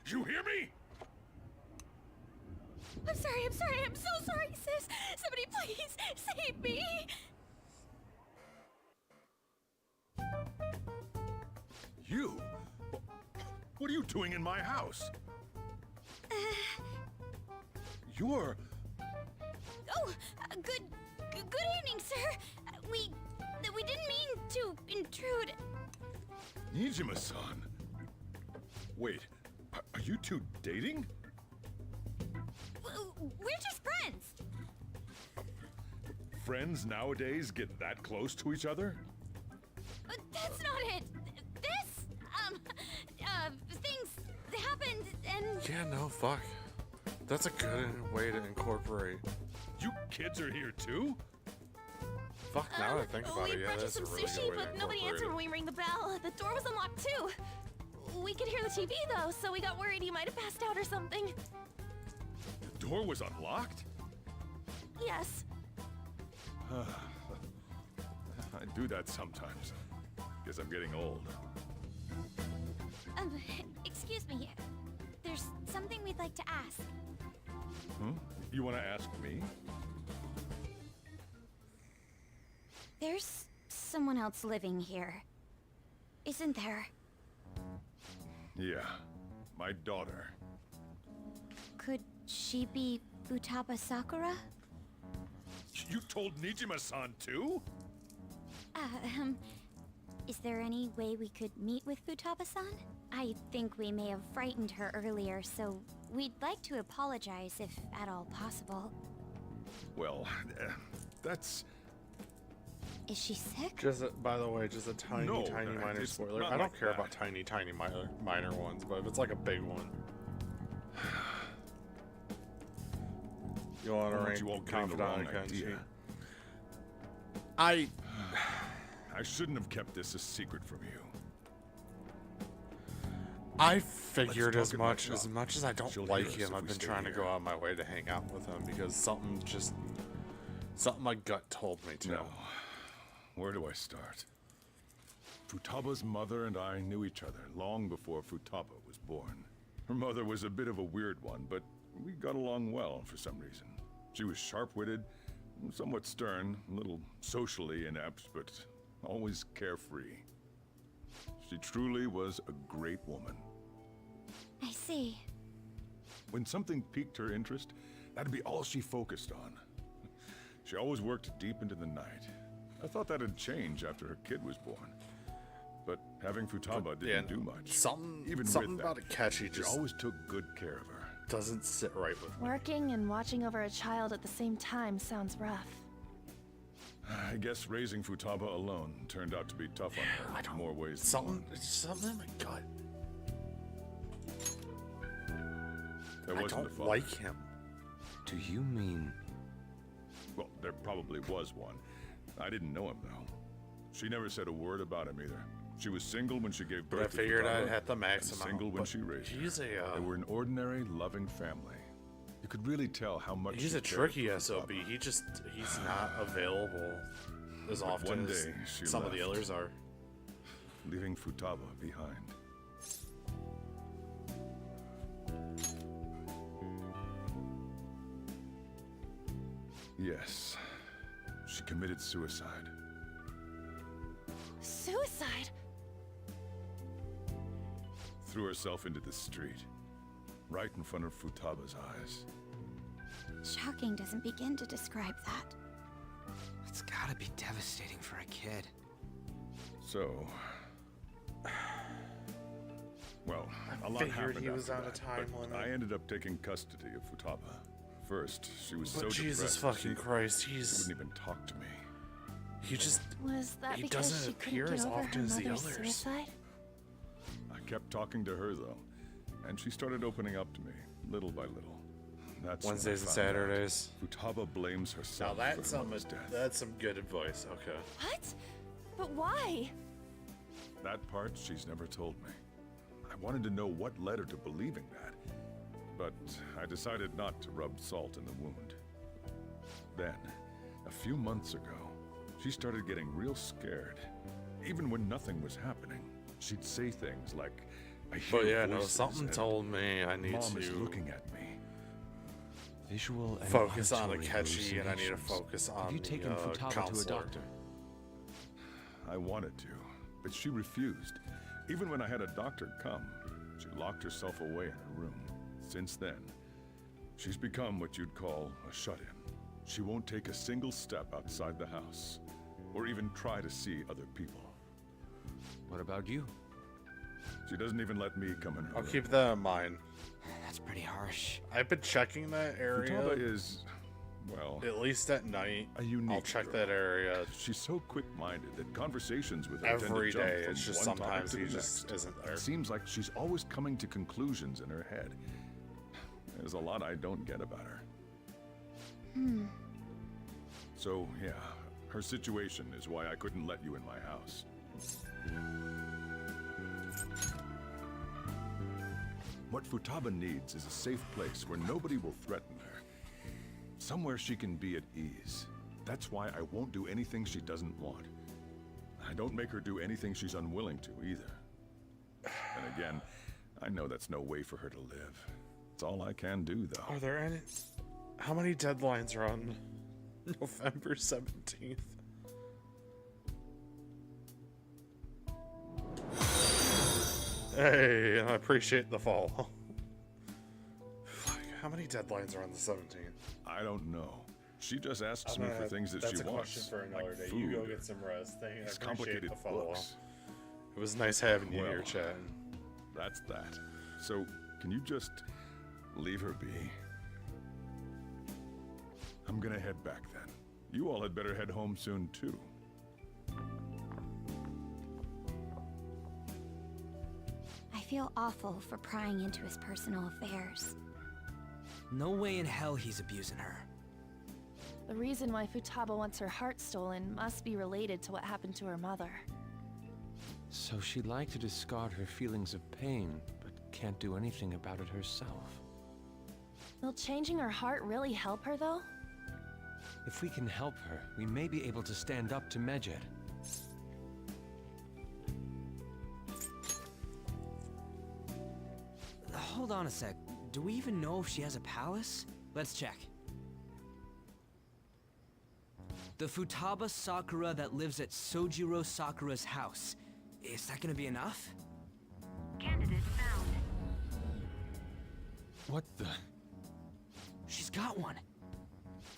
You hear me? I'm sorry, I'm so sorry, sis. Somebody please save me. You? What are you doing in my house? You're... Oh, good evening, sir. We didn't mean to intrude. Nijima-san. Wait, are you two dating? We're just friends. Friends nowadays get that close to each other? That's not it. This, things happened and... Yeah, no, fuck. That's a good way to incorporate. You kids are here too? Fuck, now that I think about We it, yeah, brought you that's a some really sushi, good way but to nobody incorporate answered it. when we rang the bell. The door was unlocked too. We could hear the TV though, so we got worried you might have passed out or something. The door was unlocked? Yes. I do that sometimes. Guess I'm getting old. Excuse me. There's something we'd like to ask. Hmm? You want to ask me? There's someone else living here, isn't there? Yeah, my daughter. Could she be Futaba Sakura? You told Nijima-san too? Is there any way we could meet with Futaba-san? I think we may have frightened her earlier, so we'd like to apologize if at all possible. Well, that's... Is she sick? Just by the way, just a tiny, No, tiny minor it's spoiler. not I don't like care that. about tiny, minor ones, but if it's like a big one, you want to I want rank you all getting the confidant wrong Kenshi. idea. I shouldn't have kept this a secret from you. I figured Let's as talk at my much shop. as I don't She'll like hear us him, if I've we been stay trying to here. go out of my way to hang out with him because something my gut told me to. Now, where do I start? Futaba's mother and I knew each other long before Futaba was born. Her mother was a bit of a weird one, but we got along well for some reason. She was sharp-witted, somewhat stern, a little socially inept, but always carefree. She truly was a great woman. I see. When something piqued her interest, that'd be all she focused on. She always worked deep into the night. I thought that'd change after her kid was born. But having Futaba didn't do much. Something with about that, Akechi she just always took good care of her. doesn't sit right with me. Working and watching over a child at the same time sounds rough. I guess raising Futaba alone turned out to be tough on her in more ways than one. Something in my gut. There I wasn't a don't father. like him. Do you mean... Well, there probably was one. I didn't know him, though. She never said a word about him either. She was single when she gave But I birth to figured Futaba, I'd have to max and him out, single when but she raised her. he's a, They were an ordinary, loving family. You could really tell how much He's she a cared tricky for SOB. Futaba. He's not available as But often one as day, she some of the left. others are. Leaving Futaba behind. Yes, she committed suicide. Suicide? Threw herself into the street, right in front of Futaba's eyes. Shocking doesn't begin to describe that. It's gotta be devastating for a kid. So, well, a lot figured happened he was after on a that, time but limit. I ended up taking custody of Futaba. First, she was But so Jesus depressed. fucking Christ, she wouldn't even talk to me. He just Was that he because doesn't she appear couldn't as get over often her as the mother's others. suicide? I kept talking to her though, and she started opening up to me, little by little. That's when I Wednesdays and found out Saturdays. Futaba blames Now herself that's for her some mother's death. that's some good advice. Okay. What? But why? That part she's never told me. I wanted to know what led her to believing that. but I decided not to rub salt in the wound. Then, a few months ago, she started getting real scared. Even when nothing was happening, she'd say things like, I hear But yeah, no, voices something and told me I need Mom is to looking at me. Visual and focus on auditory Akechi, and I need to hallucinations. focus on Have you the taken Futaba to a counselor. doctor? I wanted to, but she refused. Even when I had a doctor come, she locked herself away in her room. Since then, she's become what you'd call a shut-in. She won't take a single step outside the house, or even try to see other people. What about you? She doesn't even let me come in her I'll room. keep that in mind. That's pretty harsh. I've been checking that area. Futaba is, well, at least at night. a unique I'll check girl. that area She's so quick-minded that conversations with her every tend to jump day. from It's just one topic sometimes to he the just next. isn't there. It seems like she's always coming to conclusions in her head. There's a lot I don't get about her. So, yeah, her situation is why I couldn't let you in my house. What Futaba needs is a safe place where nobody will threaten her. Somewhere she can be at ease. That's why I won't do anything she doesn't want. I don't make her do anything she's unwilling to, either. And again, I know that's no way for her to live. It's all I can do, though. Are there any? How many deadlines are on November 17th? Hey, I appreciate the follow. Fuck, how many deadlines are on the 17th? I don't know. She just asks I'm me gonna- for things that that's she a wants. question for another like day. food. You go get some rest. I These appreciate complicated the follow. books. It was nice having you here, Well, Chad. That's that. So, can you just leave her be? I'm gonna head back then. You all had better head home soon, too. I feel awful for prying into his personal affairs. No way in hell he's abusing her. The reason why Futaba wants her heart stolen must be related to what happened to her mother. So she'd like to discard her feelings of pain, but can't do anything about it herself. Will changing her heart really help her, though? If we can help her, we may be able to stand up to Medjed. Hold on a sec. Do we even know if she has a palace? Let's check. The Futaba Sakura that lives at Sojiro Sakura's house. Is that gonna be enough? Candidate found. What the? She's got one.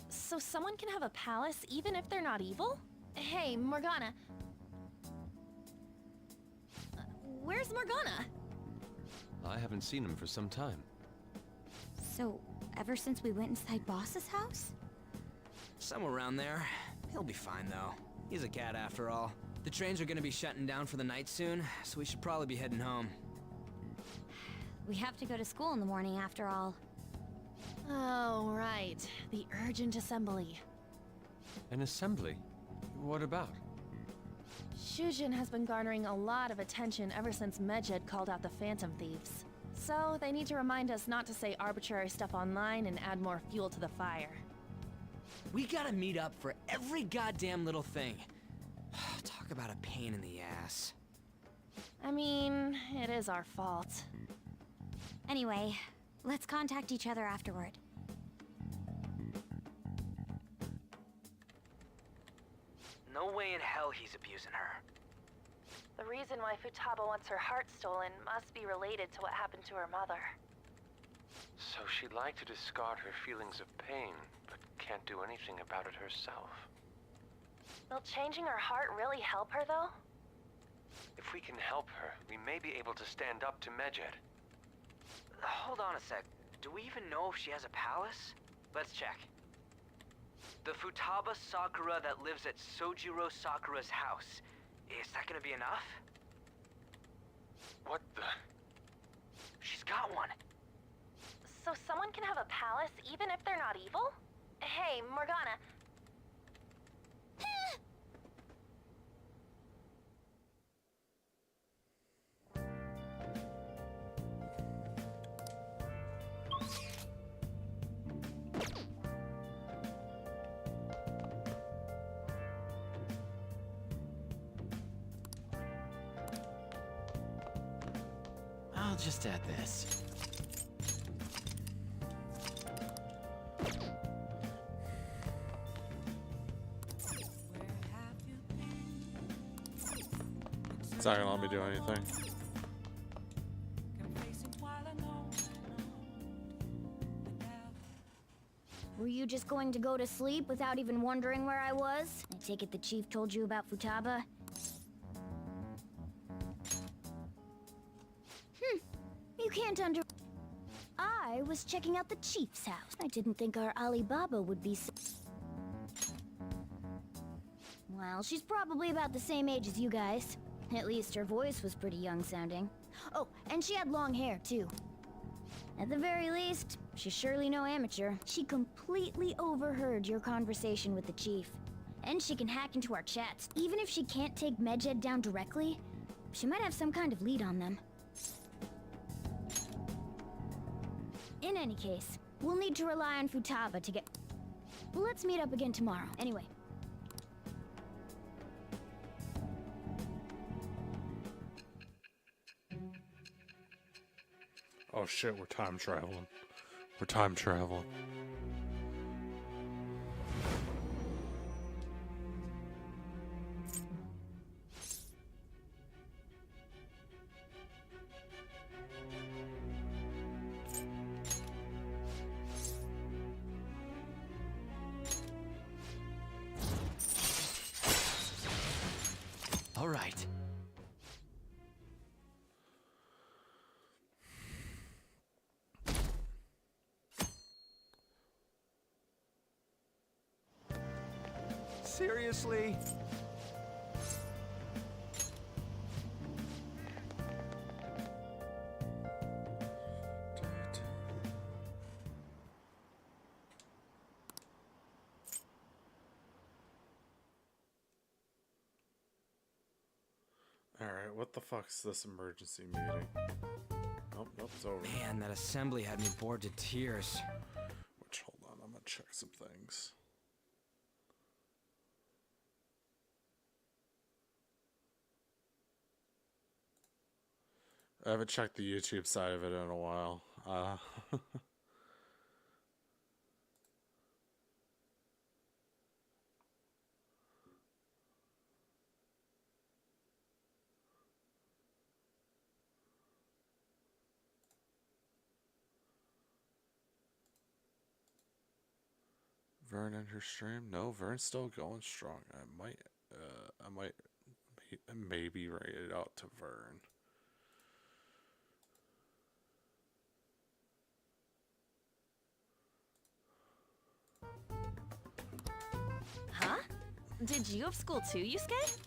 So someone can have a palace even if they're not evil? Hey, Morgana. Where's Morgana? I haven't seen him for some time. So, ever since we went inside Boss's house? Somewhere around there. He'll be fine, though. He's a cat after all. The trains are gonna be shutting down for the night soon, so we should probably be heading home. We have to go to school in the morning after all. Oh, right. The urgent assembly. An assembly? What about? Shujin has been garnering a lot of attention ever since Medjed called out the Phantom Thieves. So they need to remind us not to say arbitrary stuff online and add more fuel to the fire. We gotta meet up for every goddamn little thing. Talk about a pain in the ass. I mean, it is our fault. Anyway, let's contact each other afterward. No way in hell he's abusing her. The reason why Futaba wants her heart stolen must be related to what happened to her mother. So she'd like to discard her feelings of pain, but can't do anything about it herself. Will changing her heart really help her, though? If we can help her, we may be able to stand up to Medjed. Hold on a sec. Do we even know if she has a palace? Let's check. The Futaba Sakura that lives at Sojiro Sakura's house. Is that gonna be enough? What the? She's got one. So someone can have a palace even if they're not evil? Hey, Morgana. I'll just add this. It's not gonna let me do anything. Were you just going to go to sleep without even wondering where I was? I take it the chief told you about Futaba? You can't I was checking out the chief's house. I didn't think our Alibaba would be so... Well, she's probably about the same age as you guys. At least her voice was pretty young sounding. Oh, and she had long hair, too. At the very least, she's surely no amateur. She completely overheard your conversation with the chief. And she can hack into our chats. Even if she can't take Medjed down directly, she might have some kind of lead on them. In any case, we'll need to rely on Futaba to get... Let's meet up again tomorrow. Anyway. Oh shit, we're time traveling. We're time traveling. All right. Seriously? Alright, what the fuck's this emergency meeting? Nope, it's over. Man, that assembly had me bored to tears. Which, hold on, I'm gonna check some things. I haven't checked the YouTube side of it in a while. Vern and her stream? No, Vern's still going strong. I might maybe write it out to Vern. Huh? Did you have school too, Yusuke?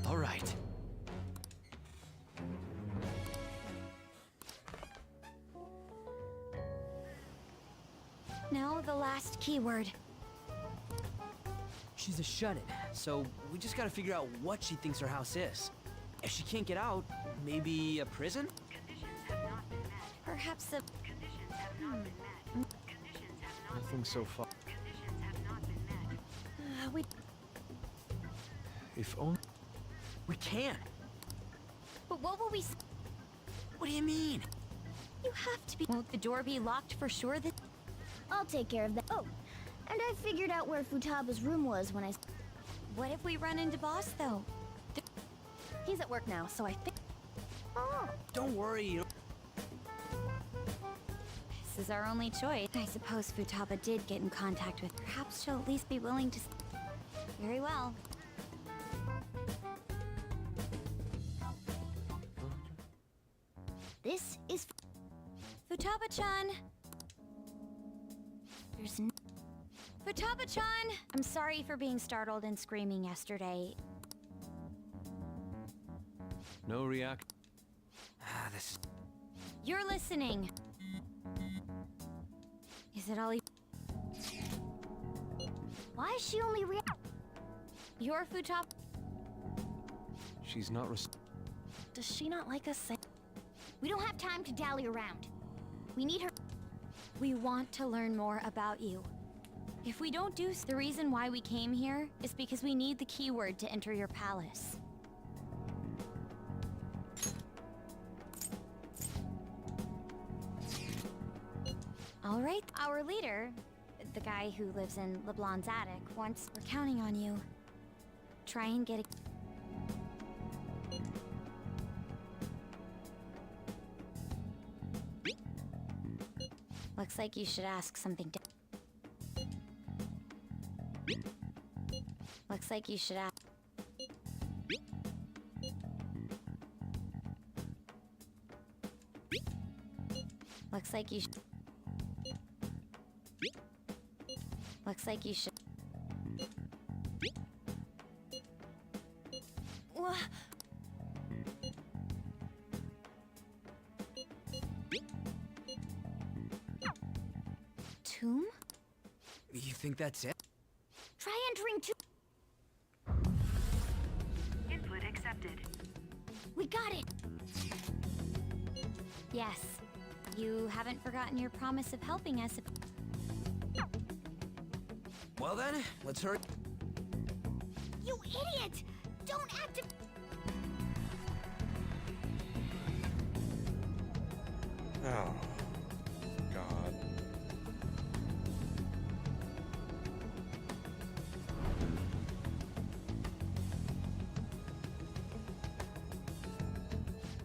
All right. Now the last keyword. She's a shut-in, so we just gotta figure out what she thinks her house is. If she can't get out, maybe a prison? Perhaps the... Nothing so far. we... If only... We can! But what will we... What do you mean? You have to be... Won't the door be locked for sure that... I'll take care of that. Oh, and I figured out where Futaba's room was when I... What if we run into Boss, though? He's at work now, so I think... Oh. Don't worry. This is our only choice. I suppose Futaba did get in contact with... Perhaps she'll at least be willing to... Very well. This is... Futaba-chan! There's n... Futaba-chan! I'm sorry for being startled and screaming yesterday. No react. This is... You're listening. Is it all you? Why is she only Your Futaba? She's not Does she not like us? We don't have time to dally around. We need her. We want to learn more about you. If we don't do the reason why we came here is because we need the keyword to enter your palace. All right, our leader, the guy who lives in LeBlanc's attic, wants. We're counting on you. Try and get a. Looks like you should ask something. Looks like you should ask. Looks like you should. Looks like you should. Wha- Tomb? You think that's it? Try entering to. Input accepted. We got it. Yes. You haven't forgotten your promise of helping us. Well then, let's hurry. You idiot! Don't activate. Oh, God.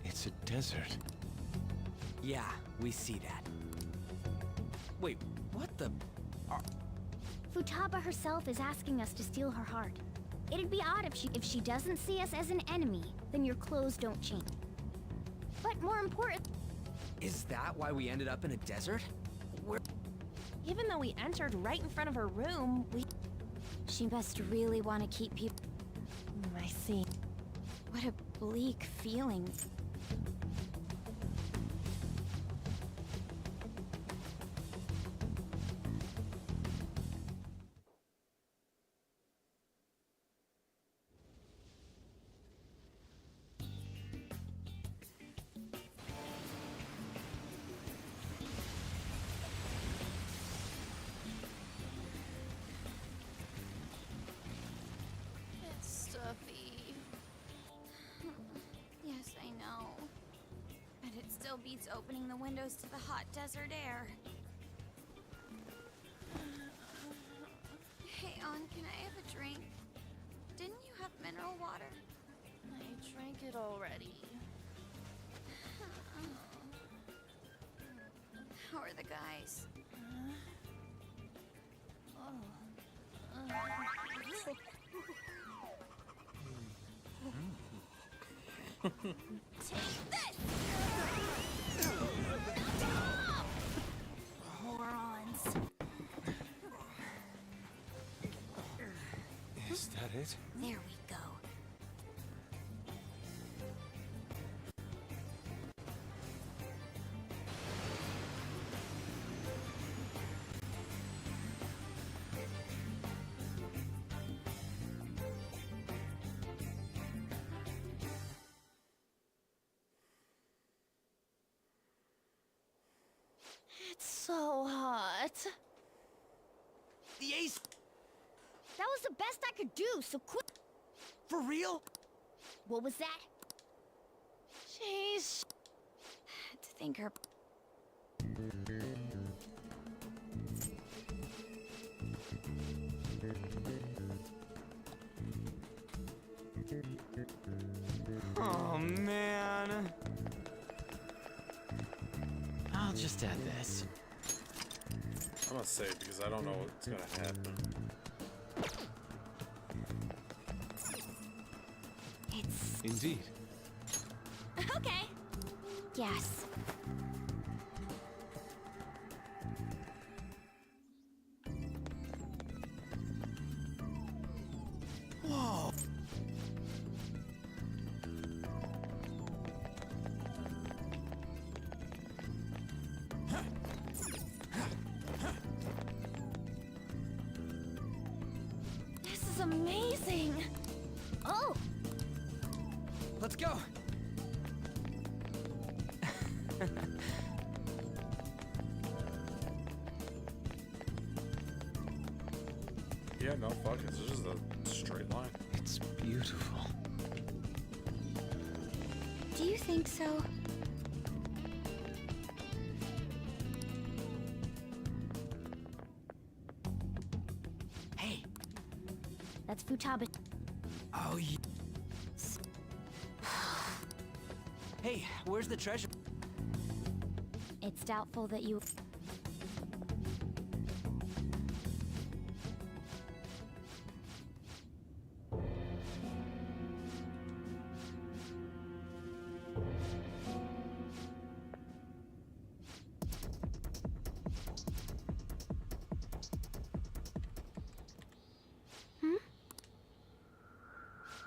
It's a desert. Yeah, we see that. Wait, what the? Futaba herself is asking us to steal her heart. It'd be odd if she doesn't see us as an enemy, then your clothes don't change. But more important, Is that why we ended up in a desert? Even though we entered right in front of her room, we. She must really want to keep people. I see. What a bleak feeling. It's stuffy. Yes, I know. But it still beats opening the windows to the hot desert air. Hey, On, can I have a drink? Didn't you have mineral water? I drank it already. How are the guys? take this! Morons. Is that it? There we go. It's so hot. The ace. That was the best I could do, so quit. For real? What was that? Jeez. To think her. Oh man. I'll just add this. I'm gonna save because I don't know what's gonna happen. It's. Indeed. Okay. Yes. Whoa. amazing! Oh! Let's go! Yeah, no, fuck it. It's just a straight line. It's beautiful. Do you think so? Hey! That's Futaba. Oh, yeah. Hey, where's the treasure? It's doubtful that you...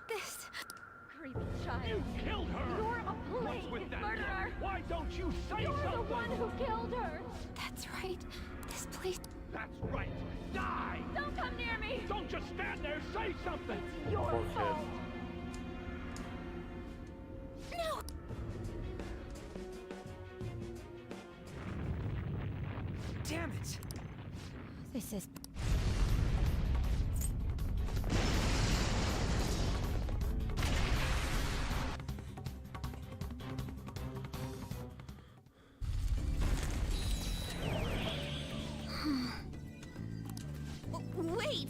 This creepy child. You killed her! You're a What's with plague that? murderer! Why don't you say You're something? the one who killed her! That's right. This place... That's right. Die! Don't come near me! Don't just stand there. Say something. It's your Poor kid. fault! No! Damn it! This is... Wait!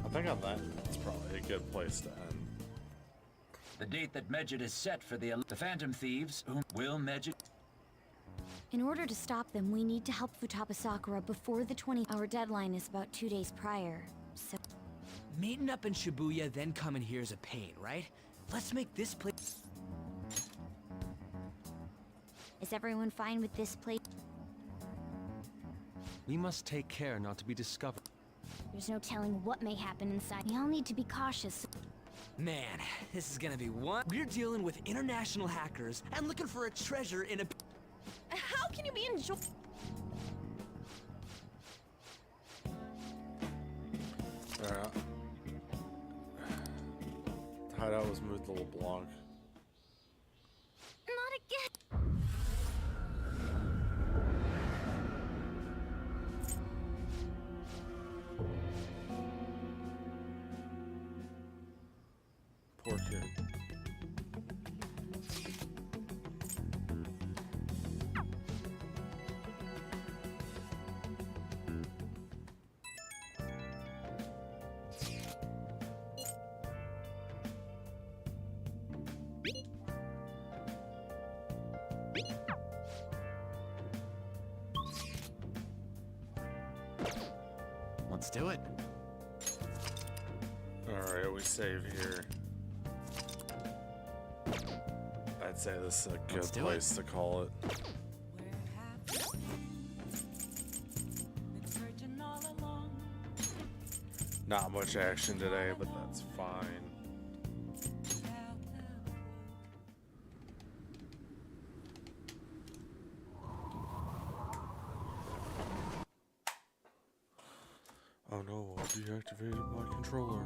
I think on that, that's probably a good place to end. The date that Medjed is set for the Phantom Thieves, whom will Medjed... In order to stop them, we need to help Futaba Sakura before the 20-hour deadline is about 2 days prior, so... Meeting up in Shibuya, then coming here is a pain, right? Let's make this place... Is everyone fine with this place? We must take care not to be discovered. There's no telling what may happen inside. We all need to be cautious. Man, this is gonna be one. We're dealing with international hackers and looking for a treasure in a... How can you be enjoying? Alright. Hideout was moved to LeBlanc. Not again! Poor kid. Let's do it. Alright, we save here. I'd say this is a good Let's do place to call it. Not much action today, but that's fine. Oh no, I deactivated my controller.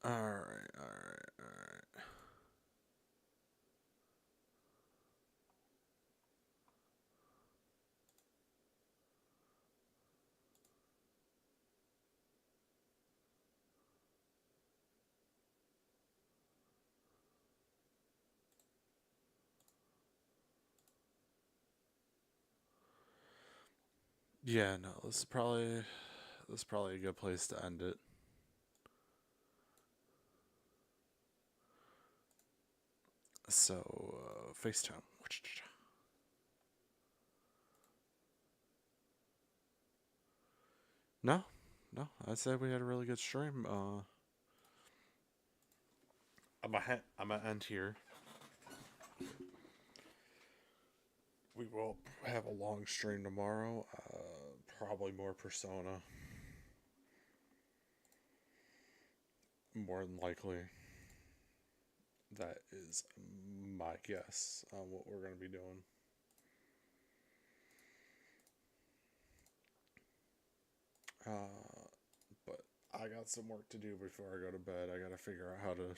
Alright, alright, alright. Yeah, no, this is probably a good place to end it. So, FaceTime. No, I'd say we had a really good stream. I'm gonna end here. We will have a long stream tomorrow. Probably more Persona. More than likely. That is my guess on what we're going to be doing. But I got some work to do before I go to bed. I got to figure out how to...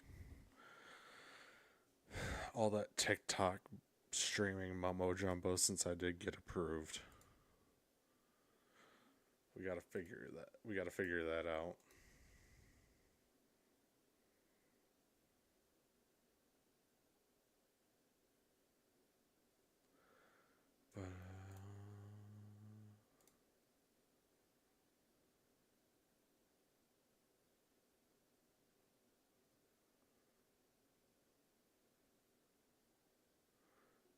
all that TikTok streaming mumbo jumbo since I did get approved. We got to figure that out. But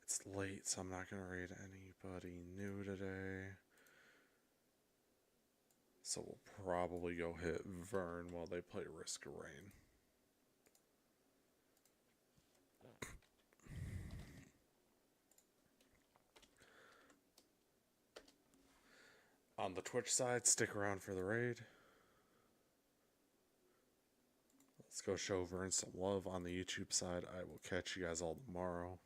it's late, so I'm not going to read anybody new today. So we'll probably go hit Vern while they play Risk of Rain. On the Twitch side, stick around for the raid. Let's go show Vern some love. On the YouTube side, I will catch you guys all tomorrow.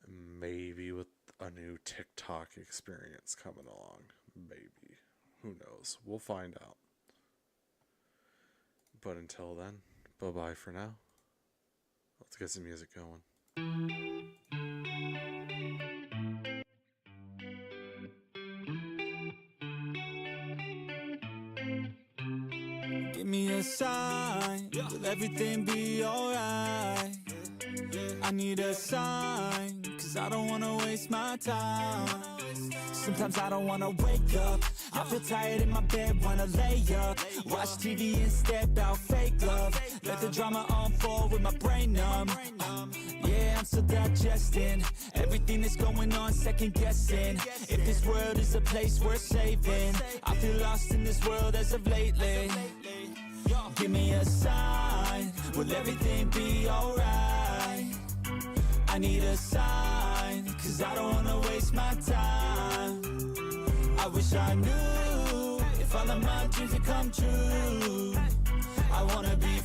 Maybe with a new TikTok experience coming along. Maybe. Who knows? We'll find out. But until then, bye-bye for now. Let's get some music going. Give me a sign, will everything be alright? I need a sign, cause I don't wanna waste my time. Sometimes I don't wanna wake up, I feel tired in my bed, wanna lay up. Watch TV instead, about fake love. Let the drama unfold with my brain numb. Yeah, I'm still digesting everything that's going on, second guessing if this world is a place worth saving. I feel lost in this world as of lately. Give me a sign, will everything be alright? I need a sign, cause I don't wanna waste my time. I wish I knew if all of my dreams would come true. I wanna be